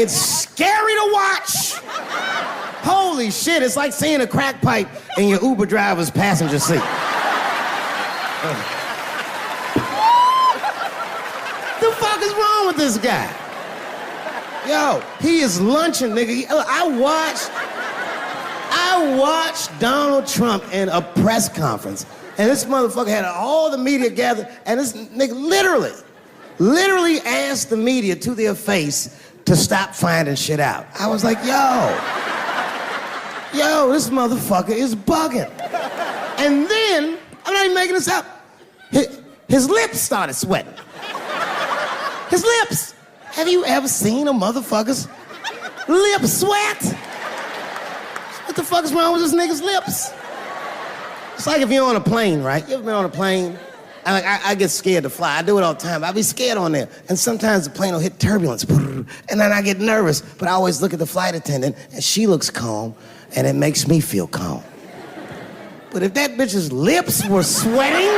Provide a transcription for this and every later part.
It's scary to watch. Holy shit, it's like seeing a crack pipe in your Uber driver's passenger seat. The fuck is wrong with this guy? Yo, he is lunching, nigga. I watched Donald Trump in a press conference, and this motherfucker had all the media gathered, and this nigga literally asked the media to their face to stop finding shit out. I was like, yo, this motherfucker is bugging. And then, I'm not even making this up, his lips started sweating. His lips. Have you ever seen a motherfucker's lip sweat? What the fuck is wrong with this nigga's lips? It's like if you're on a plane, right? You ever been on a plane? I get scared to fly. I do it all the time. I be scared on there. And sometimes the plane will hit turbulence. And then I get nervous. But I always look at the flight attendant, and she looks calm, and it makes me feel calm. But if that bitch's lips were sweating,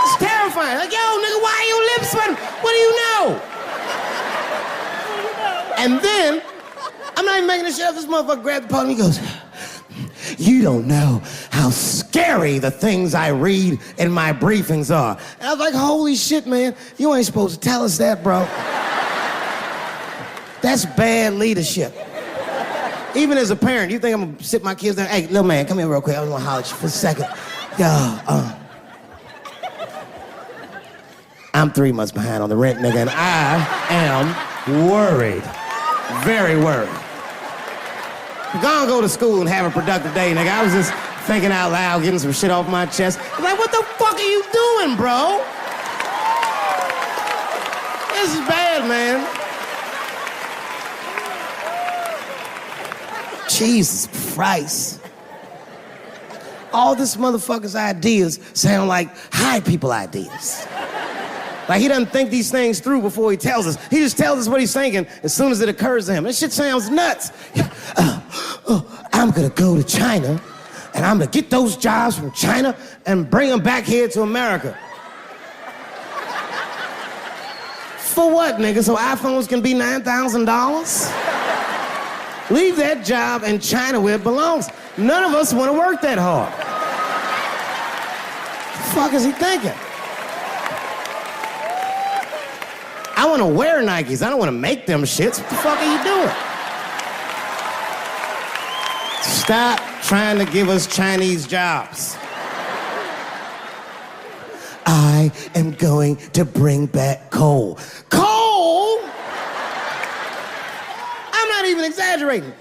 it's terrifying. Like, yo, nigga, why are your lips sweating? What do you know? And then, I'm not even making this shit up. This motherfucker grabbed the podium, he goes, you don't know how scary the things I read in my briefings are. And I was like, holy shit, man, you ain't supposed to tell us that, bro. That's bad leadership. Even as a parent, you think I'm gonna sit my kids down? Hey, little man, come here real quick. I was gonna holler at you for a second. Yo, I'm 3 months behind on the rent, nigga, and I am worried. Very worried. Go to school and have a productive day, nigga. I was just thinking out loud, getting some shit off my chest. I'm like, what the fuck are you doing, bro? This is bad, man. Jesus Christ. All this motherfucker's ideas sound like high people ideas. Like he doesn't think these things through before he tells us. He just tells us what he's thinking as soon as it occurs to him. This shit sounds nuts. I'm gonna go to China and I'm gonna get those jobs from China and bring them back here to America. For what, nigga? So iPhones can be $9,000? Leave that job in China where it belongs. None of us want to work that hard. The fuck is he thinking? I want to wear Nikes. I don't want to make them shits. What the fuck are you doing? Stop trying to give us Chinese jobs. I am going to bring back coal. Coal? I'm not even exaggerating.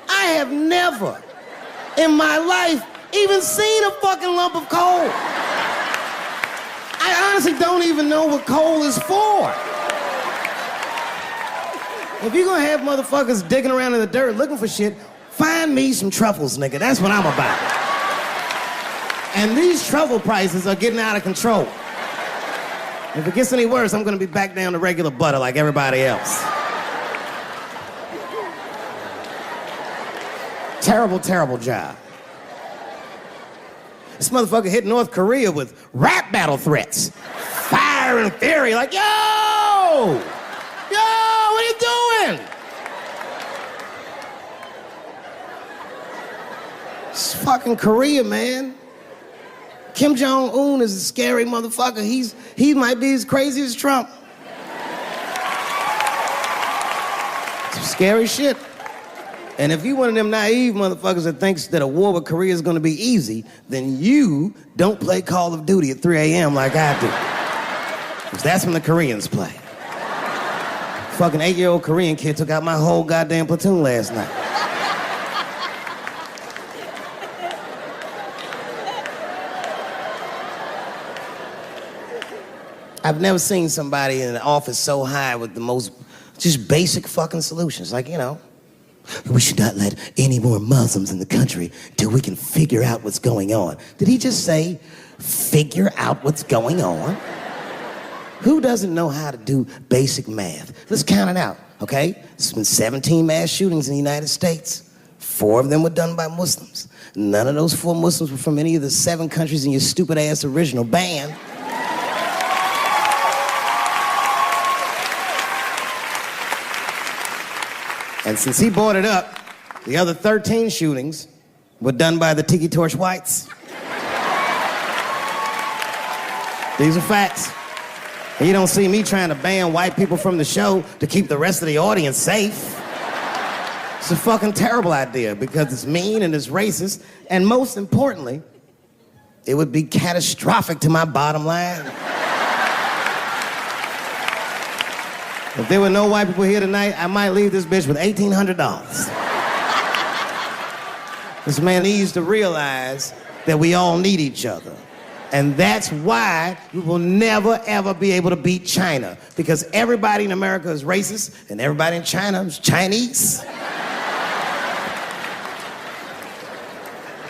I have never in my life even seen a fucking lump of coal. I honestly don't even know what coal is for. If you're gonna have motherfuckers digging around in the dirt looking for shit, find me some truffles, nigga. That's what I'm about. And these truffle prices are getting out of control. If it gets any worse, I'm gonna be back down to regular butter like everybody else. Terrible, terrible job. This motherfucker hit North Korea with rap battle threats. Fire and fury, like, yo! Yo, what are you doing? It's fucking Korea, man. Kim Jong-un is a scary motherfucker. He might be as crazy as Trump. Some scary shit. And if you one of them naive motherfuckers that thinks that a war with Korea is gonna be easy, then you don't play Call of Duty at 3 a.m. like I do. Because that's when the Koreans play. Fucking 8-year-old Korean kid took out my whole goddamn platoon last night. I've never seen somebody in an office so high with the most just basic fucking solutions. Like, you know, we should not let any more Muslims in the country till we can figure out what's going on. Did he just say, figure out what's going on? Who doesn't know how to do basic math? Let's count it out, okay? There's been 17 mass shootings in the United States. 4 of them were done by Muslims. None of those 4 Muslims were from any of the 7 countries in your stupid ass original band. And since he brought it up, the other 13 shootings were done by the Tiki Torch whites. These are facts. And you don't see me trying to ban white people from the show to keep the rest of the audience safe. It's a fucking terrible idea because it's mean and it's racist. And most importantly, it would be catastrophic to my bottom line. If there were no white people here tonight, I might leave this bitch with $1,800. This man needs to realize that we all need each other. And that's why we will never, ever be able to beat China. Because everybody in America is racist, and everybody in China is Chinese.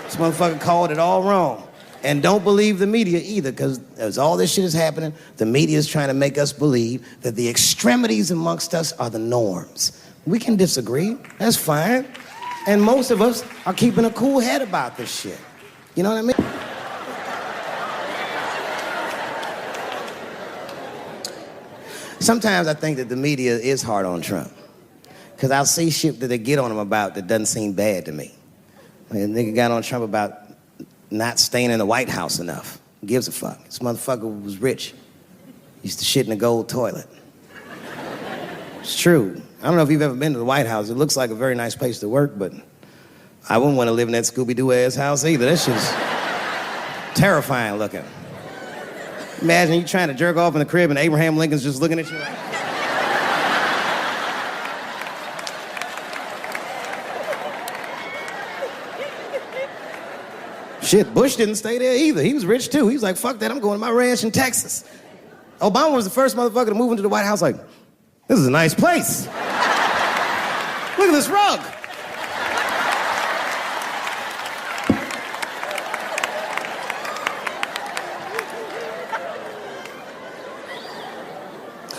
This motherfucker called it all wrong. And don't believe the media either, because as all this shit is happening, the media is trying to make us believe that the extremities amongst us are the norms. We can disagree, that's fine. And most of us are keeping a cool head about this shit. You know what I mean? Sometimes I think that the media is hard on Trump. Because I'll see shit that they get on him about that doesn't seem bad to me. I mean, a nigga got on Trump about not staying in the White House enough. Who gives a fuck? This motherfucker was rich. Used to shit in a gold toilet. It's true. I don't know if you've ever been to the White House. It looks like a very nice place to work, but I wouldn't want to live in that Scooby-Doo ass house either. That shit's terrifying looking. Imagine you trying to jerk off in the crib and Abraham Lincoln's just looking at you like... Shit, Bush didn't stay there either. He was rich too. He was like, fuck that, I'm going to my ranch in Texas. Obama was the first motherfucker to move into the White House like, this is a nice place. Look at this rug.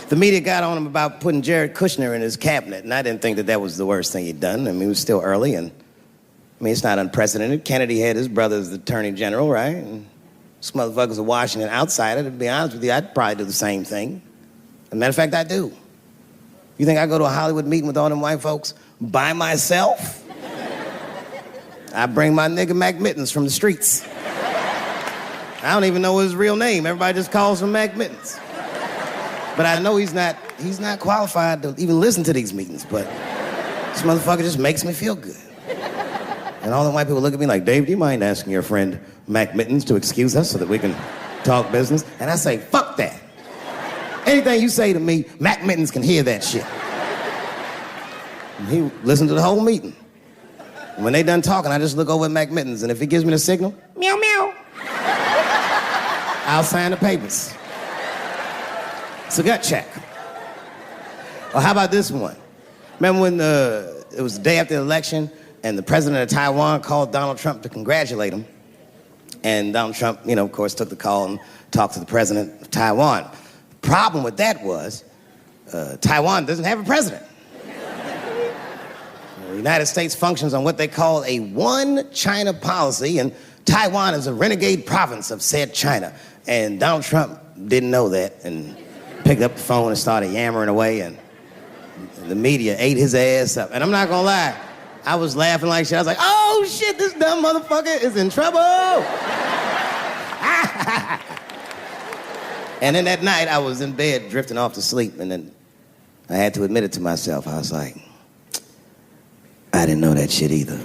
The media got on him about putting Jared Kushner in his cabinet, and I didn't think that that was the worst thing he'd done. I mean, it was still early, and I mean, it's not unprecedented. Kennedy had his brother as the attorney general, right? And this motherfucker's a Washington outsider. To be honest with you, I'd probably do the same thing. As a matter of fact, I do. You think I go to a Hollywood meeting with all them white folks by myself? I bring my nigga Mac Mittens from the streets. I don't even know his real name. Everybody just calls him Mac Mittens. But I know he's not qualified to even listen to these meetings, but this motherfucker just makes me feel good. And all the white people look at me like, Dave, do you mind asking your friend Mac Mittens to excuse us so that we can talk business? And I say, fuck that. Anything you say to me, Mac Mittens can hear that shit. And he listened to the whole meeting. And when they done talking, I just look over at Mac Mittens, and if he gives me the signal, meow, meow, I'll sign the papers. It's a gut check. Or how about this one? Remember when it was the day after the election and the president of Taiwan called Donald Trump to congratulate him? And Donald Trump, you know, of course, took the call and talked to the president of Taiwan. The problem with that was Taiwan doesn't have a president. The United States functions on what they call a one China policy, and Taiwan is a renegade province of said China. And Donald Trump didn't know that and picked up the phone and started yammering away, and the media ate his ass up. And I'm not gonna lie, I was laughing like shit. I was like, oh shit, this dumb motherfucker is in trouble. And then that night, I was in bed drifting off to sleep, and then I had to admit it to myself. I was like, I didn't know that shit either.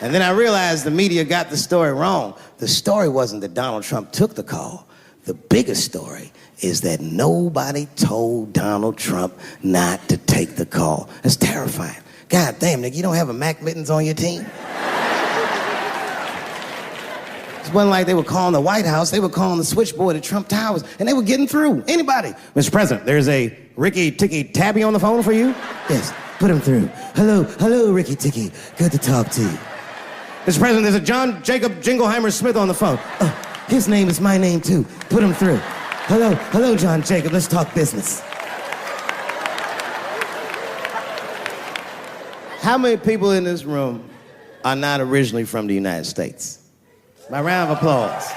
And then I realized the media got the story wrong. The story wasn't that Donald Trump took the call. The biggest story is that nobody told Donald Trump not to take the call. That's terrifying. God damn, nigga, you don't have a Mac Mittens on your team? It wasn't like they were calling the White House. They were calling the switchboard at Trump Towers, and they were getting through. Anybody. Mr. President, there's a Ricky Ticky Tabby on the phone for you? Yes, put him through. Hello, Ricky Ticky. Good to talk to you. Mr. President, there's a John Jacob Jingleheimer Smith on the phone. Oh, his name is my name, too. Put him through. Hello, John Jacob. Let's talk business. How many people in this room are not originally from the United States? My round of applause.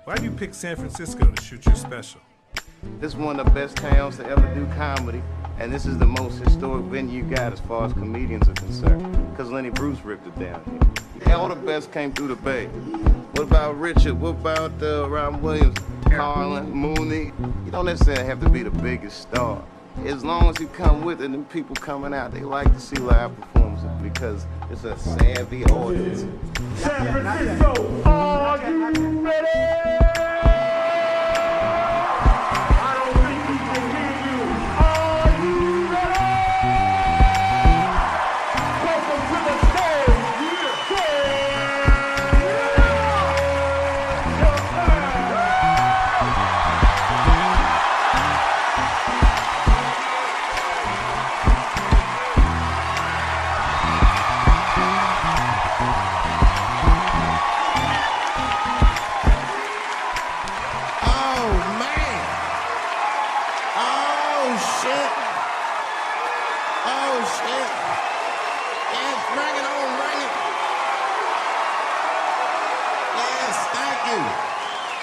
Why do you pick San Francisco to shoot your special? This is one of the best towns to ever do comedy, and this is the most historic venue you got as far as comedians are concerned, because Lenny Bruce ripped it down here. All the best came through the Bay. What about Richard? What about Robin Williams, Carlin, Mooney? You don't necessarily have to be the biggest star. As long as you come with it, and people coming out, they like to see live performances because it's a savvy audience. San Francisco, are you ready? I don't think we can hear you. Are you ready? Welcome to the stage.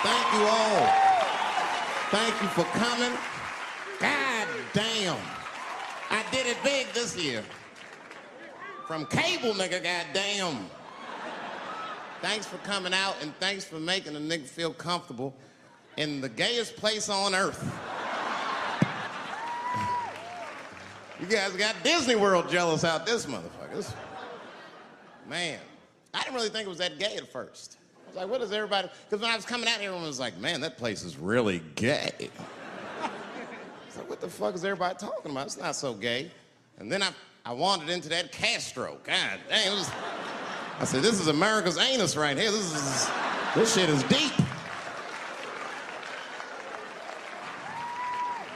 Thank you all. Thank you for coming. God damn. I did it big this year. From cable, nigga, goddamn. Thanks for coming out, and thanks for making a nigga feel comfortable in the gayest place on earth. You guys got Disney World jealous out this motherfucker. Man, I didn't really think it was that gay at first. I was like, what is everybody? Because when I was coming out here, everyone was like, man, that place is really gay. So what the fuck is everybody talking about? It's not so gay. And then I wandered into that Castro. God dang, I said, this is America's anus right here. This shit is deep.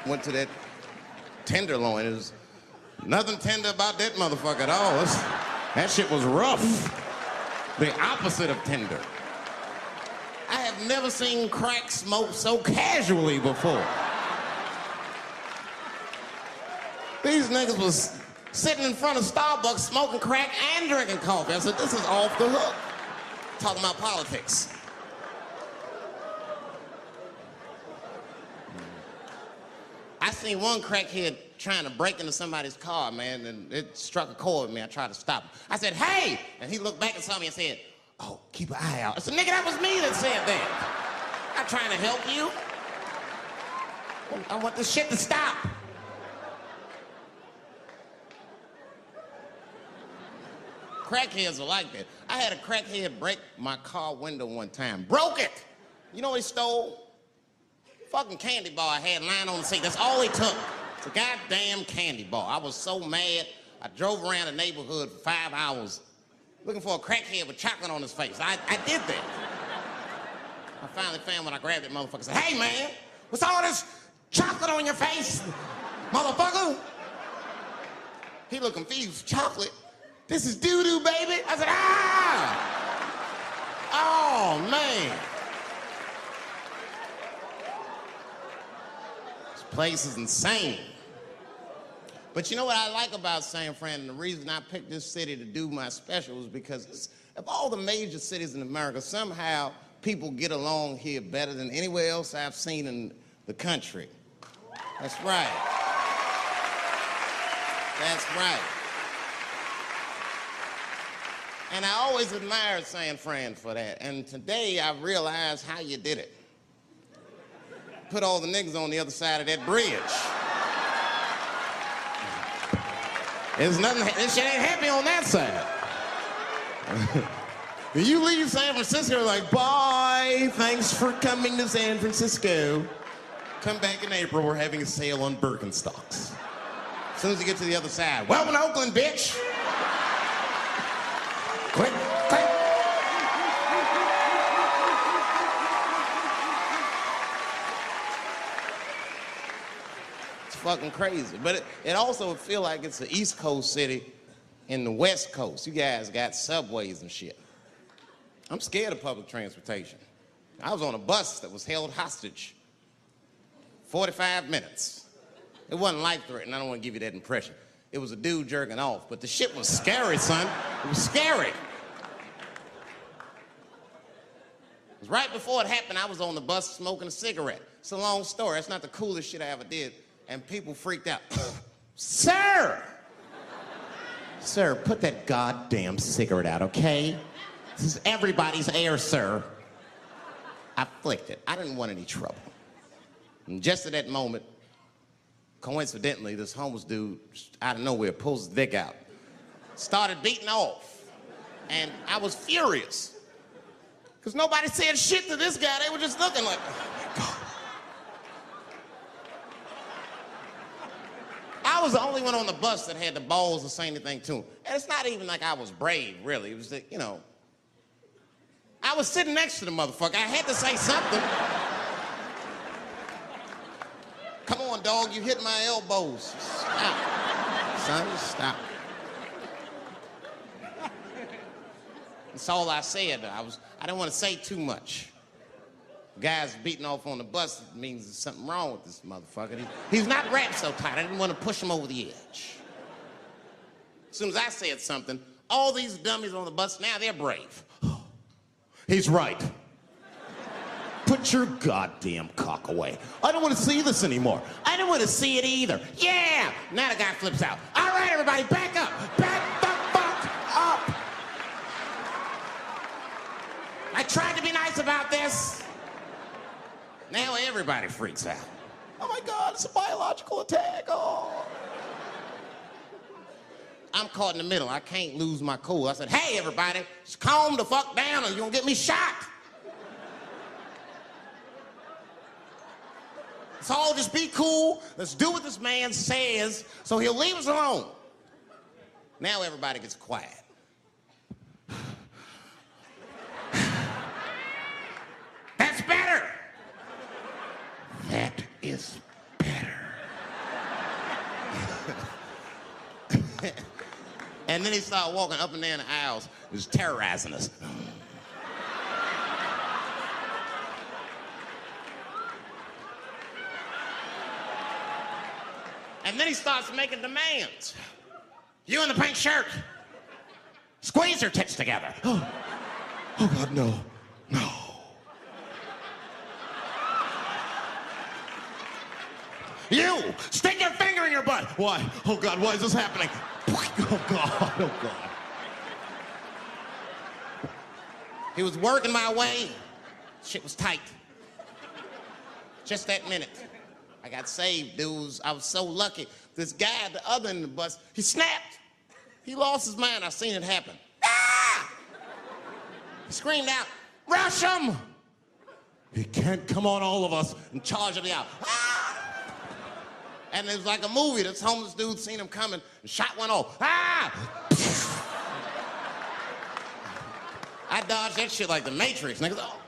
Went to that Tenderloin. It was nothing tender about that motherfucker at all. That shit was rough. The opposite of tender. I have never seen crack smoked so casually before. These niggas was sitting in front of Starbucks smoking crack and drinking coffee. I said, this is off the hook. Talking about politics. I seen one crackhead trying to break into somebody's car, man, and it struck a chord with me. I tried to stop him. I said, hey! And he looked back and saw me and said, oh, keep an eye out. I said, nigga, that was me that said that. I'm trying to help you. I want this shit to stop. Crackheads are like that. I had a crackhead break my car window one time. Broke it! You know what he stole? Fucking candy bar I had lying on the seat. That's all he took. It's a goddamn candy bar. I was so mad. I drove around the neighborhood for 5 hours looking for a crackhead with chocolate on his face. I did that. I finally found when I grabbed that motherfucker and said, hey man, what's all this chocolate on your face, motherfucker? He looked confused. Chocolate? This is doo-doo, baby. I said, ah! Oh, man. This place is insane. But you know what I like about San Fran, and the reason I picked this city to do my special is because of all the major cities in America, somehow people get along here better than anywhere else I've seen in the country. That's right. That's right. And I always admired San Fran for that. And today I realized how you did it. Put all the niggas on the other side of that bridge. There's nothing, this shit ain't happy on that side. You leave San Francisco like, bye, thanks for coming to San Francisco. Come back in April, we're having a sale on Birkenstocks. As soon as you get to the other side, welcome to Oakland, bitch. Quick, quick. It's fucking crazy. But it also feel like it's an East Coast city in the West Coast. You guys got subways and shit. I'm scared of public transportation. I was on a bus that was held hostage 45 minutes. It wasn't life-threatening. I don't want to give you that impression. It was a dude jerking off, but the shit was scary, son. It was scary. 'Cause right before it happened, I was on the bus smoking a cigarette. It's a long story. That's not the coolest shit I ever did. And people freaked out. Sir! Sir, put that goddamn cigarette out, okay? This is everybody's air, sir. I flicked it. I didn't want any trouble. And just at that moment, coincidentally, this homeless dude, out of nowhere, pulls his dick out. Started beating off. And I was furious. Because nobody said shit to this guy. They were just looking like, oh my God. I was the only one on the bus that had the balls to say anything to him. And it's not even like I was brave, really. It was that, you know, I was sitting next to the motherfucker. I had to say something. Come on, dog, you hit my elbows. Stop. Son, stop. That's all I said. I didn't want to say too much. The guy's beating off on the bus. It means there's something wrong with this motherfucker. He's not wrapped so tight. I didn't want to push him over the edge. As soon as I said something, all these dummies on the bus, now they're brave. He's right. Put your goddamn cock away. I don't want to see this anymore. I don't want to see it either. Yeah! Now the guy flips out. All right, everybody, back up. Back the fuck up. I tried to be nice about this. Now everybody freaks out. Oh my God, it's a biological attack. Oh. I'm caught in the middle. I can't lose my cool. I said, hey, everybody, just calm the fuck down or you're gonna get me shot. Let's all just be cool. Let's do what this man says so he'll leave us alone. Now everybody gets quiet. That's better. That is better. And then he started walking up and down the aisles, just terrorizing us. And then he starts making demands. You in the pink shirt, squeeze your tits together. Oh God, no, no. You, stick your finger in your butt. Why? Oh God, why is this happening? Oh God, oh God. He was working my way. Shit was tight. Just that minute. I got saved, dudes. I was so lucky. This guy at the other end of the bus, he snapped. He lost his mind. I seen it happen. Ah! He screamed out, rush him! He can't come on all of us and charge him out. Ah! And it was like a movie. This homeless dude seen him coming and shot one off. Ah! I dodged that shit like the Matrix. Niggas, oh.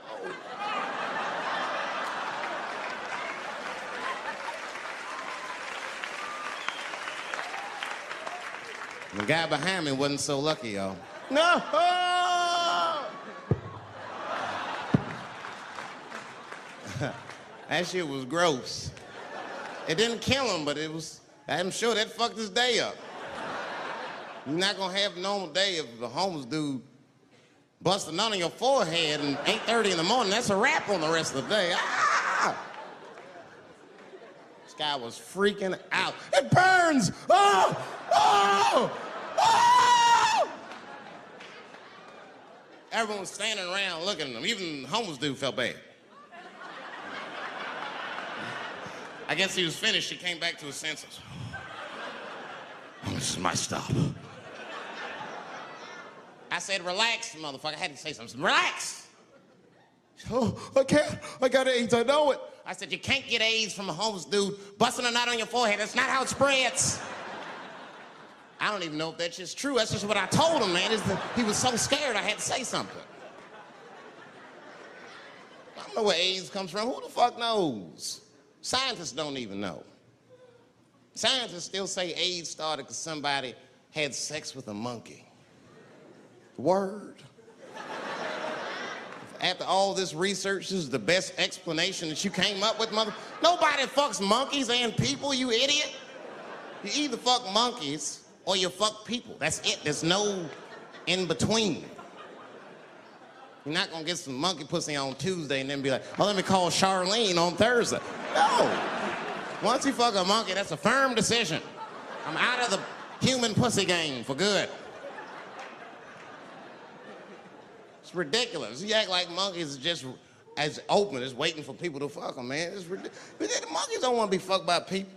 The guy behind me wasn't so lucky, y'all. No! That shit was gross. It didn't kill him, but it was, I'm sure that fucked his day up. You're not gonna have a normal day if the homeless dude busts a nut on your forehead and 8:30 in the morning. That's a wrap on the rest of the day. Ah! This guy was freaking out. It burns! Oh! Oh! Oh! Everyone was standing around looking at him. Even the homeless dude felt bad. I guess he was finished. He came back to his senses. Oh, this is my stop. I said, relax, motherfucker. I had to say something. Relax. Oh, I can't. I got AIDS. I know it. I said, you can't get AIDS from a homeless dude busting a nut on your forehead. That's not how it spreads. I don't even know if that's just true. That's just what I told him, man. He was so scared I had to say something. I don't know where AIDS comes from. Who the fuck knows? Scientists don't even know. Scientists still say AIDS started because somebody had sex with a monkey. Word. After all this research, this is the best explanation that you came up with, mother. Nobody fucks monkeys and people, you idiot. You either fuck monkeys or you fuck people. That's it. There's no in between. You're not gonna get some monkey pussy on Tuesday and then be like, oh, let me call Charlene on Thursday. No. Once you fuck a monkey, that's a firm decision. I'm out of the human pussy game for good. It's ridiculous. You act like monkeys are just as open as waiting for people to fuck them, man. It's ridiculous. The monkeys don't want to be fucked by people.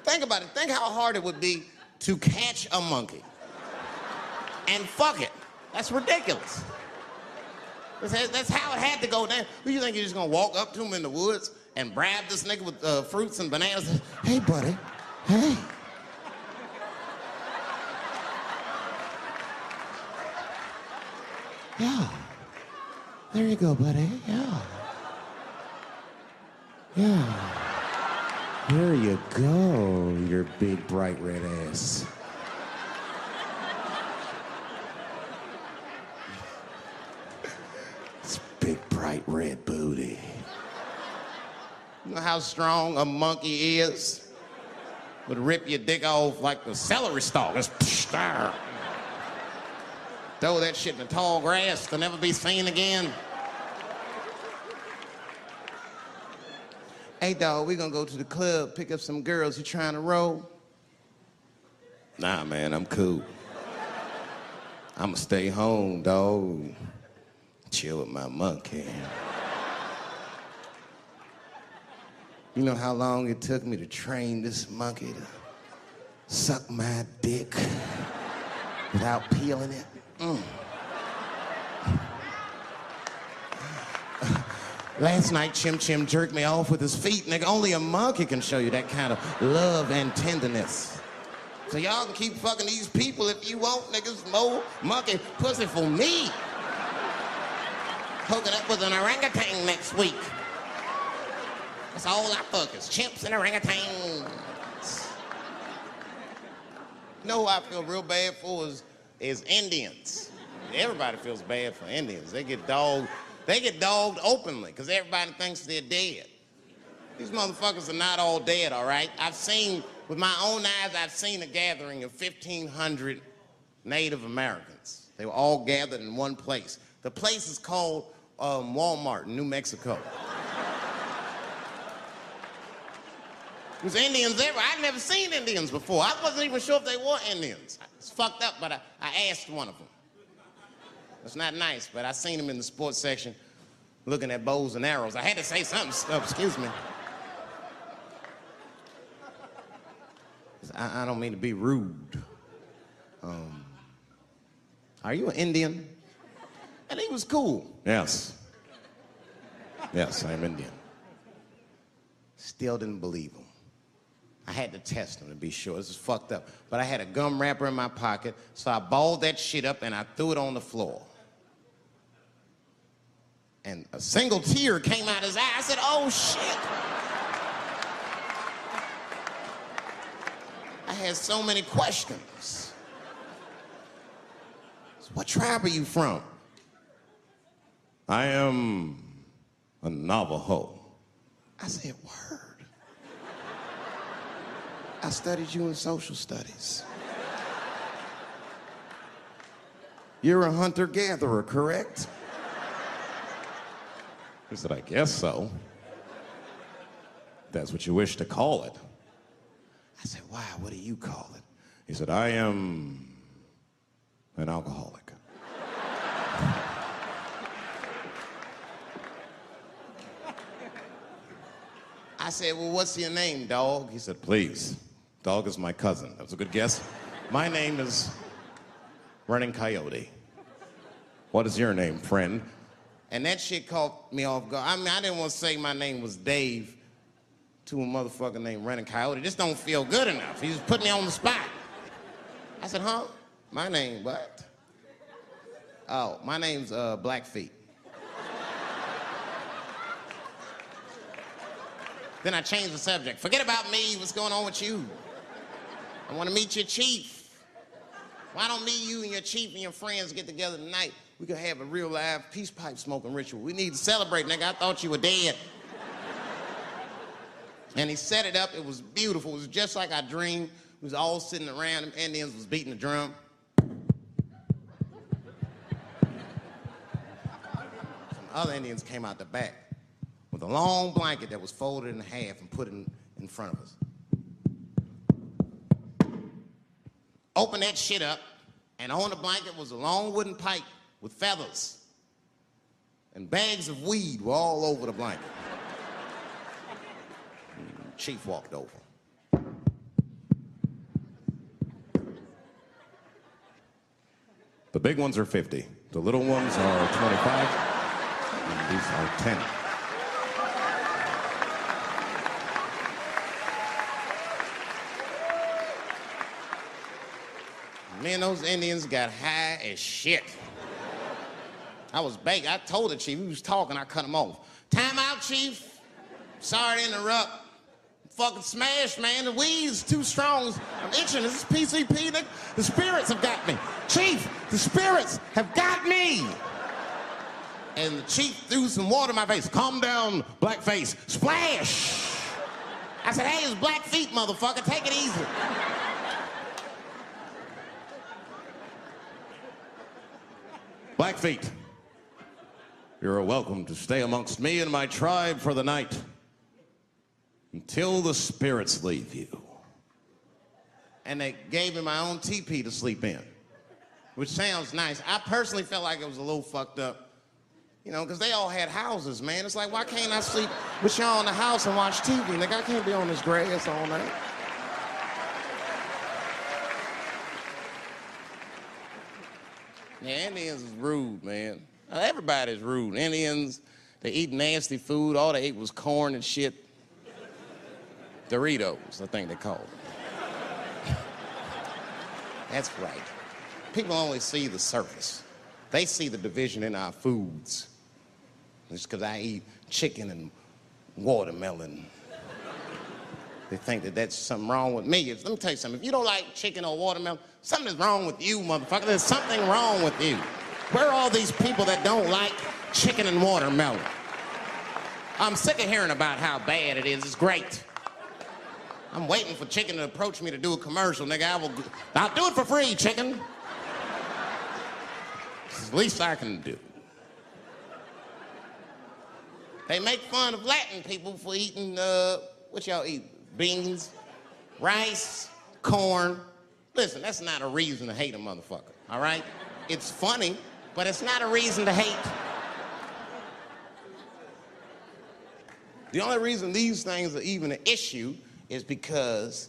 Think about it. Think how hard it would be to catch a monkey and fuck it. That's ridiculous. That's how it had to go down. Who you think you're just gonna walk up to him in the woods and bribe this nigga with fruits and bananas? Hey, buddy. Hey. Yeah. There you go, buddy. Yeah. Yeah. There you go, your big, bright red ass. It's big, bright red booty. You know how strong a monkey is? Would rip your dick off like the celery stalk. Just throw that shit in the tall grass to never be seen again. Hey, dog, we gonna go to the club, pick up some girls. You trying to roll? Nah, man, I'm cool. I'ma stay home, dog. Chill with my monkey. You know how long it took me to train this monkey to suck my dick without peeling it? Last night, Chim Chim jerked me off with his feet. Nigga, only a monkey can show you that kind of love and tenderness. So y'all can keep fucking these people if you want, niggas. More monkey pussy for me. Hooking up with an orangutan next week. That's all I fuck is chimps and orangutans. You know who I feel real bad for is Indians. Everybody feels bad for Indians. They get dogged openly because everybody thinks they're dead. These motherfuckers are not all dead, all right? With my own eyes, I've seen a gathering of 1,500 Native Americans. They were all gathered in one place. The place is called Walmart in New Mexico. There's Indians everywhere. I'd never seen Indians before. I wasn't even sure if they were Indians. It's fucked up, but I asked one of them. It's not nice, but I seen him in the sports section looking at bows and arrows. I had to say something. Excuse me. I don't mean to be rude. Are you an Indian? And he was cool. Yes. Yes, I'm Indian. Still didn't believe him. I had to test him to be sure. This is fucked up. But I had a gum wrapper in my pocket, so I balled that shit up and I threw it on the floor. And a single tear came out his eye. I said, oh, shit. I had so many questions. So what tribe are you from? I am a Navajo. I said, word. I studied you in social studies. You're a hunter-gatherer, correct? He said, I guess so. That's what you wish to call it. I said, why? What do you call it? He said, I am an alcoholic. I said, well, what's your name, dog? He said, please. Dog is my cousin. That was a good guess. My name is Running Coyote. What is your name, friend? And that shit caught me off guard. I mean, I didn't want to say my name was Dave to a motherfucker named Running Coyote. This don't feel good enough. He just put me on the spot. I said, huh? My name, what? Oh, my name's Blackfeet. Then I changed the subject. Forget about me. What's going on with you? I want to meet your chief. Why don't me, you, and your chief and your friends get together tonight? We could have a real live peace pipe smoking ritual. We need to celebrate, nigga. I thought you were dead. And he set it up. It was beautiful. It was just like I dreamed. We was all sitting around. Them Indians was beating the drum. Other Indians came out the back with a long blanket that was folded in half and put in front of us. Opened that shit up, and on the blanket was a long wooden pipe with feathers. And bags of weed were all over the blanket. Chief walked over. The big ones are 50. The little ones are 25. And these are 10. Me and those Indians got high as shit. I was baked. I told the chief, he was talking, I cut him off. Time out, chief. Sorry to interrupt. Fucking smashed, man. The weed's too strong. I'm itching. This is PCP. The spirits have got me. Chief, the spirits have got me. And the chief threw some water in my face. Calm down, blackface. Splash. I said, hey, it's black feet, motherfucker. Take it easy. Blackfeet, you're welcome to stay amongst me and my tribe for the night until the spirits leave you. And they gave me my own teepee to sleep in, which sounds nice. I personally felt like it was a little fucked up, you know, because they all had houses, man. It's like, why can't I sleep with y'all in the house and watch TV? Nigga, I can't be on this grass all night. Yeah, Indians is rude, man. Everybody's rude. Indians, they eat nasty food. All they ate was corn and shit. Doritos, I think they call them. That's right. People only see the surface. They see the division in our foods. Just because I eat chicken and watermelon. They think that that's something wrong with me. Let me tell you something. If you don't like chicken or watermelon, something is wrong with you, motherfucker. There's something wrong with you. Where are all these people that don't like chicken and watermelon? I'm sick of hearing about how bad it is. It's great. I'm waiting for chicken to approach me to do a commercial, nigga. I'll do it for free, chicken. It's the least I can do. They make fun of Latin people for eating, what y'all eat? Beans, rice, corn. Listen, that's not a reason to hate a motherfucker, all right? It's funny, but it's not a reason to hate. The only reason these things are even an issue is because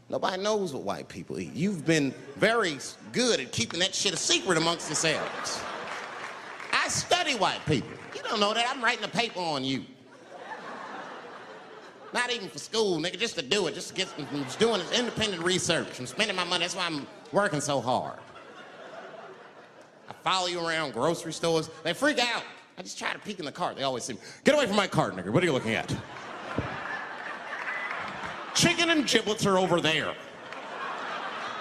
nobody knows what white people eat. You've been very good at keeping that shit a secret amongst yourselves. I study white people. You don't know that. I'm writing a paper on you. Not even for school, nigga, just to do it, just to get, I'm just doing this independent research. I'm spending my money, that's why I'm working so hard. I follow you around grocery stores. They freak out. I just try to peek in the cart. They always say, get away from my cart, nigga. What are you looking at? Chicken and giblets are over there.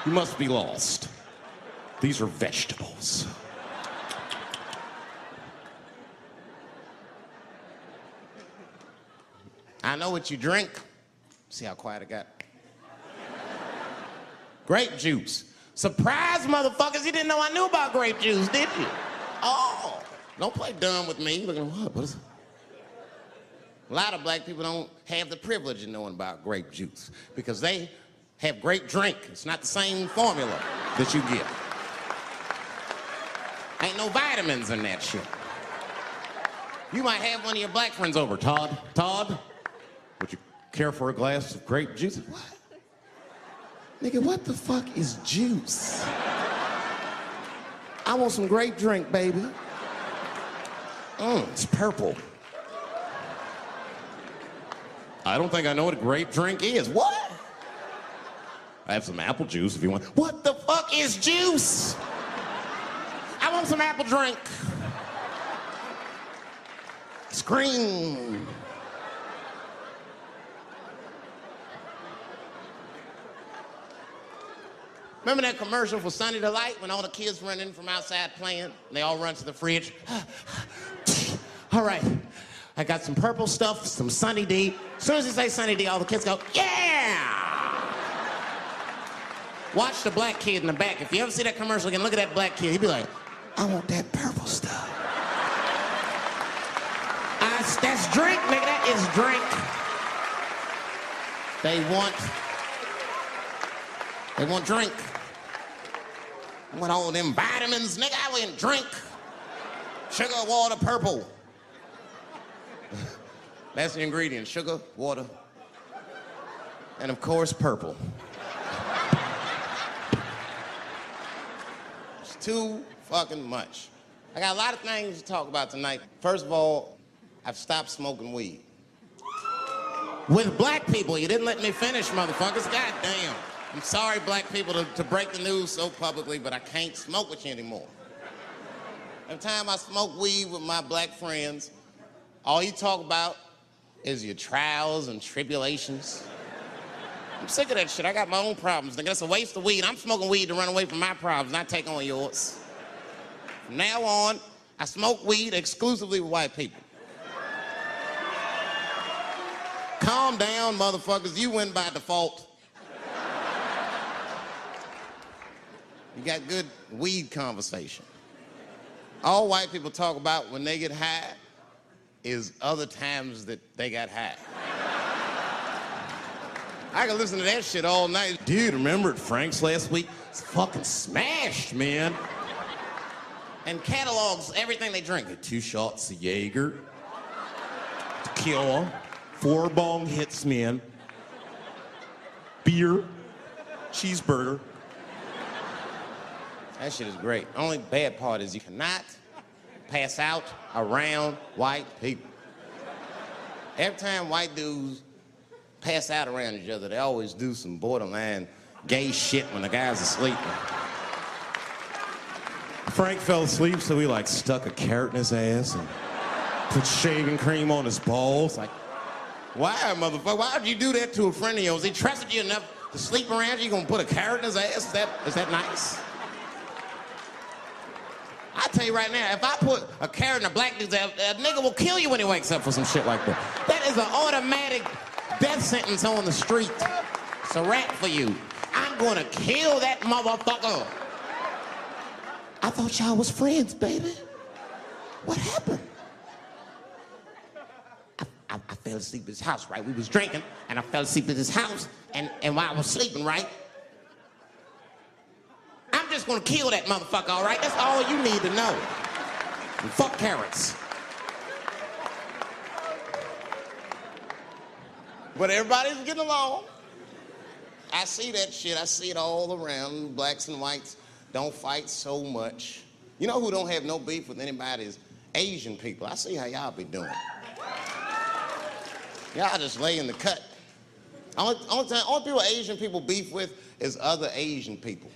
You must be lost. These are vegetables. I know what you drink. See how quiet it got? Grape juice. Surprise, motherfuckers, you didn't know I knew about grape juice, did you? Oh, don't play dumb with me. Look at what is it? A lot of black people don't have the privilege of knowing about grape juice because they have grape drink. It's not the same formula that you get. Ain't no vitamins in that shit. You might have one of your black friends over, Todd. Todd, would you care for a glass of grape juice? What? Nigga, what the fuck is juice? I want some grape drink, baby. It's purple. I don't think I know what a grape drink is. What? I have some apple juice if you want. What the fuck is juice? I want some apple drink. Scream. Remember that commercial for Sunny Delight when all the kids run in from outside playing? And they all run to the fridge. All right, I got some purple stuff, some Sunny D. As soon as you say Sunny D, all the kids go, yeah! Watch the black kid in the back. If you ever see that commercial again, look at that black kid. He'd be like, I want that purple stuff. That's drink, nigga. That is drink. They want drink. I want all them vitamins, nigga. I want drink. Sugar, water, purple. That's the ingredient. Sugar, water, and of course, purple. It's too fucking much. I got a lot of things to talk about tonight. First of all, I've stopped smoking weed. With black people, you didn't let me finish, motherfuckers. God damn. I'm sorry, black people, to break the news so publicly, but I can't smoke with you anymore. Every time I smoke weed with my black friends, all you talk about is your trials and tribulations. I'm sick of that shit. I got my own problems. Nigga, that's a waste of weed. I'm smoking weed to run away from my problems, not take on yours. From now on, I smoke weed exclusively with white people. Calm down, motherfuckers. You win by default. You got good weed conversation. All white people talk about when they get high is other times that they got high. I can listen to that shit all night. Dude, remember at Frank's last week? It's fucking smashed, man. And catalogs everything they drink. 2 shots of Jaeger, tequila, 4 bong hits, man, beer, cheeseburger. That shit is great. Only bad part is you cannot pass out around white people. Every time white dudes pass out around each other, they always do some borderline gay shit when the guy's asleep. Frank fell asleep, so we stuck a carrot in his ass and put shaving cream on his balls. Why, motherfucker? Why would you do that to a friend of yours? He trusted you enough to sleep around you, you gonna put a carrot in his ass? Is that nice? I tell you right now, if I put a carrot in a black dude's ass, a nigga will kill you when he wakes up for some shit like that. That is an automatic death sentence on the street. It's a rap for you. I'm gonna kill that motherfucker. I thought y'all was friends, baby. What happened? I fell asleep at his house, right? We was drinking, and I fell asleep at his house, and while I was sleeping, right? I'm just gonna kill that motherfucker, all right? That's all you need to know. And fuck carrots. But everybody's getting along. I see that shit. I see it all around. Blacks and whites don't fight so much. You know who don't have no beef with anybody is Asian people. I see how y'all be doing. Y'all just lay in the cut. Only people Asian people beef with is other Asian people.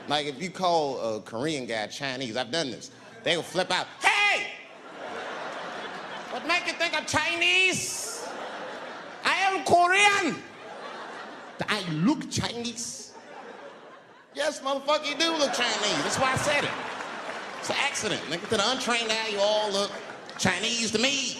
Like if you call a Korean guy Chinese, I've done this. They will flip out. Hey! What make you think I'm Chinese? I am Korean. I look Chinese. Yes, motherfucker, you do look Chinese. That's why I said it. It's an accident. Nigga, to the untrained eye, you all look Chinese to me.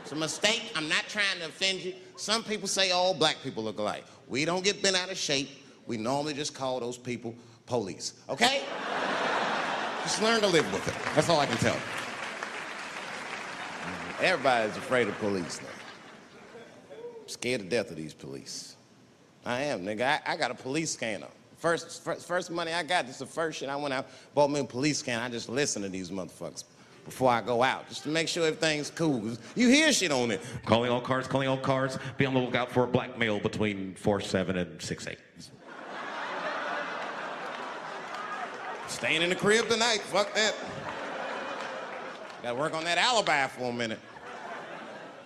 It's a mistake. I'm not trying to offend you. Some people say all black people look alike. We don't get bent out of shape. We normally just call those people police, okay? Just learn to live with it. That's all I can tell you. Everybody's afraid of police now. I'm scared to death of these police. I am, nigga. I got a police scanner. First money I got, this is the first shit I went out, bought me a police scanner. I just listen to these motherfuckers before I go out, just to make sure everything's cool. You hear shit on it. Calling all cars, be on the lookout for a black male between 4'7" and 6'8". Staying in the crib tonight, fuck that. Gotta work on that alibi for a minute.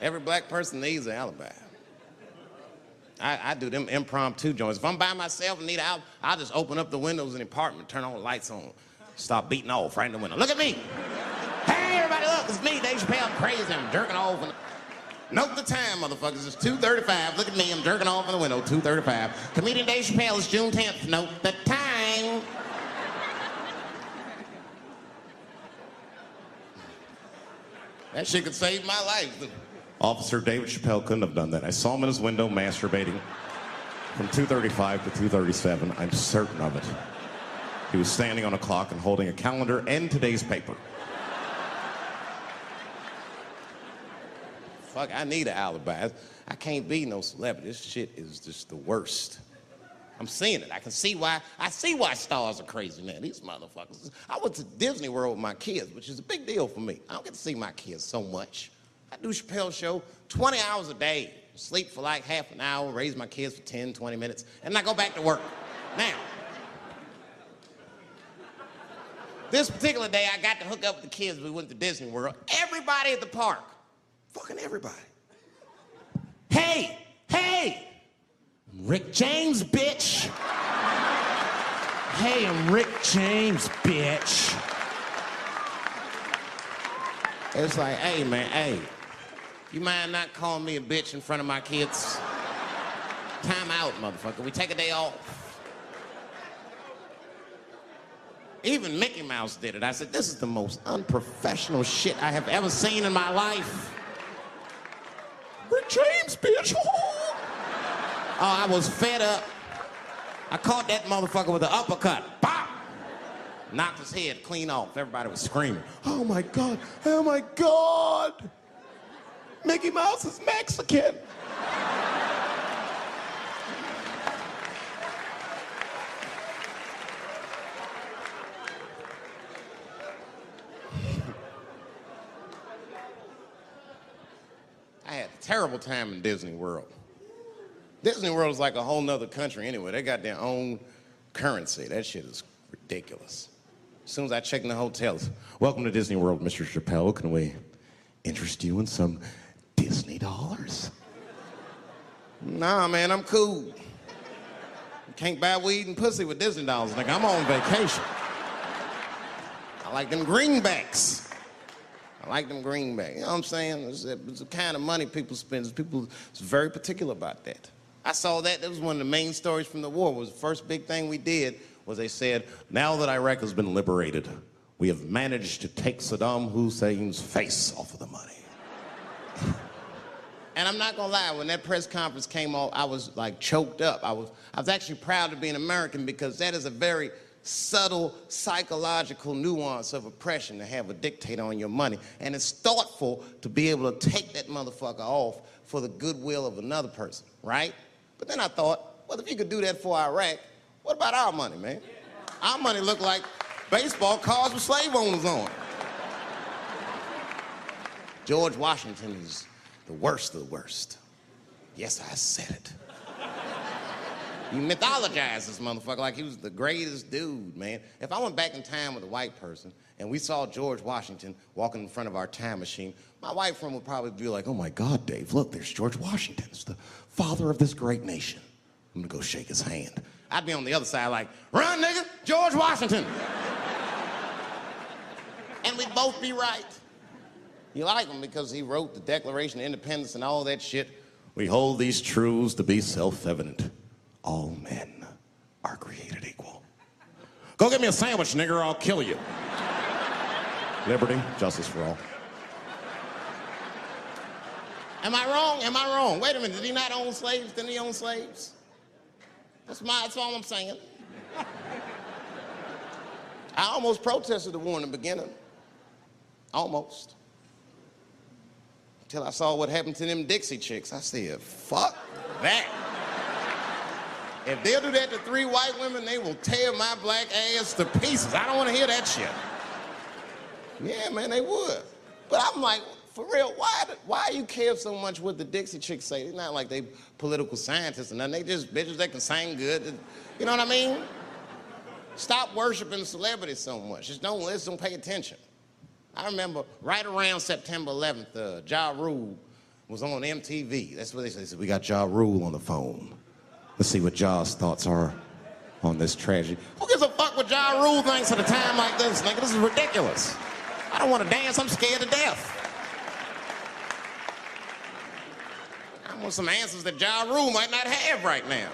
Every black person needs an alibi. I do them impromptu joints. If I'm by myself and need out, I'll just open up the windows in the apartment, turn all the lights on, start beating off right in the window. Look at me. Hey, everybody, look, it's me, Dave Chappelle. I'm crazy, I'm jerking off. Note the time, motherfuckers. It's 2:35. Look at me, I'm jerking off in the window, 2:35. Comedian Dave Chappelle, it's June 10th. Note the time. That shit could save my life. Officer David Chappelle couldn't have done that. I saw him in his window masturbating from 2:35 to 2:37. I'm certain of it. He was standing on a clock and holding a calendar and today's paper. fuck, I need an alibi. I can't be no celebrity. This shit is just the worst. I'm seeing it. I see why stars are crazy now. These motherfuckers. I went to Disney World with my kids, which is a big deal for me. I don't get to see my kids so much. I do Chappelle show 20 hours a day, sleep for like half an hour, raise my kids for 10, 20 minutes, and I go back to work. Now, this particular day, I got to hook up with the kids. We went to Disney World. Everybody at the park, fucking everybody. Hey, Rick James, bitch. Hey, I'm Rick James, bitch. It's like, hey, man, hey. You mind not calling me a bitch in front of my kids? Time out, motherfucker. We take a day off. Even Mickey Mouse did it. I said, this is the most unprofessional shit I have ever seen in my life. Rick James, bitch. Oh, I was fed up. I caught that motherfucker with an uppercut. Bop! Knocked his head clean off. Everybody was screaming. Oh my God, oh my God. Mickey Mouse is Mexican. I had a terrible time in Disney World. Disney World is like a whole nother country anyway. They got their own currency. That shit is ridiculous. As soon as I check in the hotels, welcome to Disney World, Mr. Chappelle. Can we interest you in some Disney dollars? Nah, man, I'm cool. You can't buy weed and pussy with Disney dollars. Like, I'm on vacation. I like them greenbacks. You know what I'm saying? It's the kind of money people spend. People is very particular about that. I saw that. That was one of the main stories from the war. Was the first big thing we did was they said, now that Iraq has been liberated, we have managed to take Saddam Hussein's face off of the money. And I'm not gonna lie, when that press conference came off, I was like choked up. I was actually proud to be an American because that is a very subtle psychological nuance of oppression to have a dictator on your money. And it's thoughtful to be able to take that motherfucker off for the goodwill of another person, right? But then I thought, well, if you could do that for Iraq, what about our money, man? Our money looked like baseball cards with slave owners on. George Washington is the worst of the worst. Yes, I said it. You mythologize this motherfucker like he was the greatest dude, man. If I went back in time with a white person and we saw George Washington walking in front of our time machine, my white friend would probably be like, oh my God, Dave, look, there's George Washington. It's the father of this great nation. I'm gonna go shake his hand. I'd be on the other side like, run, nigga, George Washington. And we'd both be right. You like him because he wrote the Declaration of Independence and all that shit. We hold these truths to be self-evident. All men are created equal. Go get me a sandwich, nigger, or I'll kill you. Liberty, justice for all. Am I wrong? Am I wrong? Wait a minute, did he not own slaves? Didn't he own slaves? That's all I'm saying. I almost protested the war in the beginning. Almost. Until I saw what happened to them Dixie chicks. I said, fuck that. If they'll do that to 3 white women, they will tear my black ass to pieces. I don't want to hear that shit. Yeah, man, they would. But I'm like, for real, why you care so much what the Dixie chicks say? It's not like they political scientists or nothing. They just bitches that can sing good. You know what I mean? Stop worshiping celebrities so much. Just don't listen, don't pay attention. I remember right around September 11th, Ja Rule was on MTV. That's what they said. They said, we got Ja Rule on the phone. Let's see what Ja's thoughts are on this tragedy. Who gives a fuck what Ja Rule thinks at a time like this, nigga? This is ridiculous. I don't want to dance, I'm scared to death. I want some answers that Ja Rule might not have right now.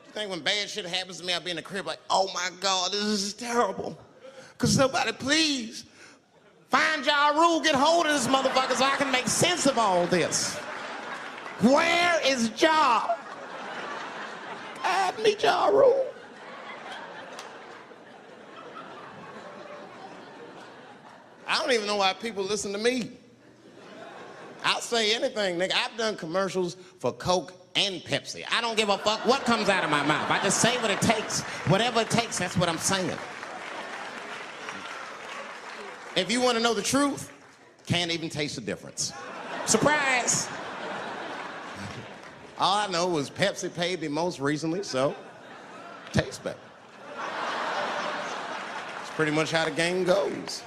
You think when bad shit happens to me, I'll be in the crib like, oh my God, this is terrible. Could somebody please find Ja Rule, get hold of this motherfucker so I can make sense of all this. Where is Ja? Guide me, Ja Rule. I don't even know why people listen to me. I'll say anything, nigga. I've done commercials for Coke and Pepsi. I don't give a fuck what comes out of my mouth. I just say what it takes. Whatever it takes, that's what I'm saying. If you want to know the truth, can't even taste the difference. Surprise! All I know was Pepsi paid me most recently, so tastes better. It's pretty much how the game goes.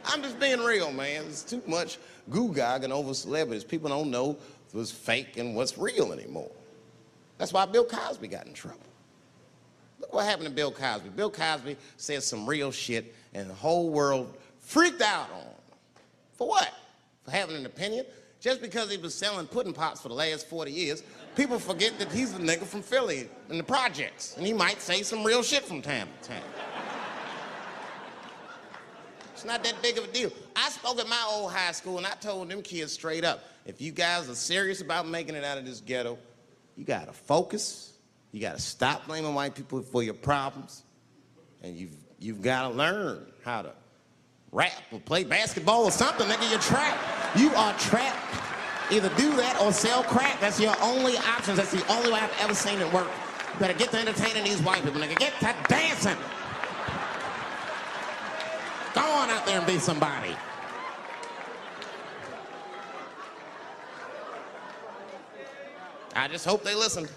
I'm just being real, man. There's too much goo-gagging over celebrities. People don't know what's fake and what's real anymore. That's why Bill Cosby got in trouble. Look what happened to Bill Cosby. Bill Cosby said some real shit, and the whole world freaked out on him. For what? For having an opinion? Just because he was selling pudding pops for the last 40 years, people forget that he's a nigga from Philly in the projects, and he might say some real shit from time to time. It's not that big of a deal. I spoke at my old high school, and I told them kids straight up, if you guys are serious about making it out of this ghetto, you gotta focus, you gotta stop blaming white people for your problems, and you've gotta learn how to rap or play basketball or something, nigga. You're trapped. You are trapped. Either do that or sell crack. That's your only options. That's the only way I've ever seen it work. You better get to entertaining these white people, nigga. Get to dancing. Go on out there and be somebody. I just hope they listened.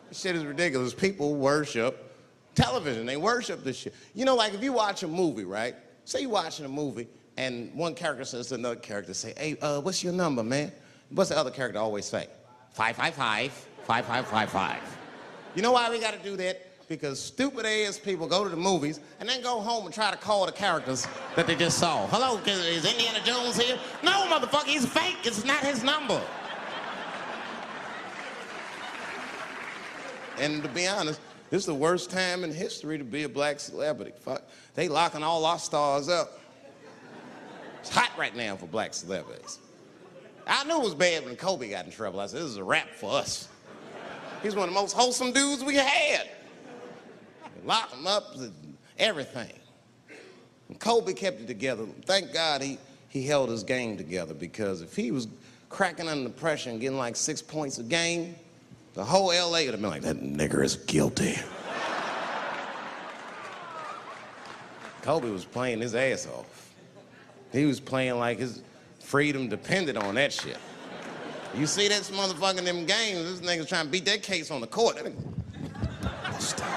This shit is ridiculous. People worship television. They worship this shit. You know, like if you watch a movie, right? Say you're watching a movie and one character says to another character, say, hey, what's your number, man? What's the other character always say? 555, 5555. You know why we gotta do that? Because stupid ass people go to the movies and then go home and try to call the characters that they just saw. Hello, is Indiana Jones here? No, motherfucker, he's fake. It's not his number. And to be honest, this is the worst time in history to be a black celebrity. Fuck, they locking all our stars up. It's hot right now for black celebrities. I knew it was bad when Kobe got in trouble. I said, this is a wrap for us. He's one of the most wholesome dudes we had. They locked him up, everything. And Kobe kept it together. Thank God he held his game together, because if he was cracking under pressure and getting like 6 points a game, the whole LA would have been like, that nigger is guilty. Kobe was playing his ass off. He was playing like his freedom depended on that shit. You see this motherfucker in them games, this nigga's trying to beat that case on the court. That nigga... Stop.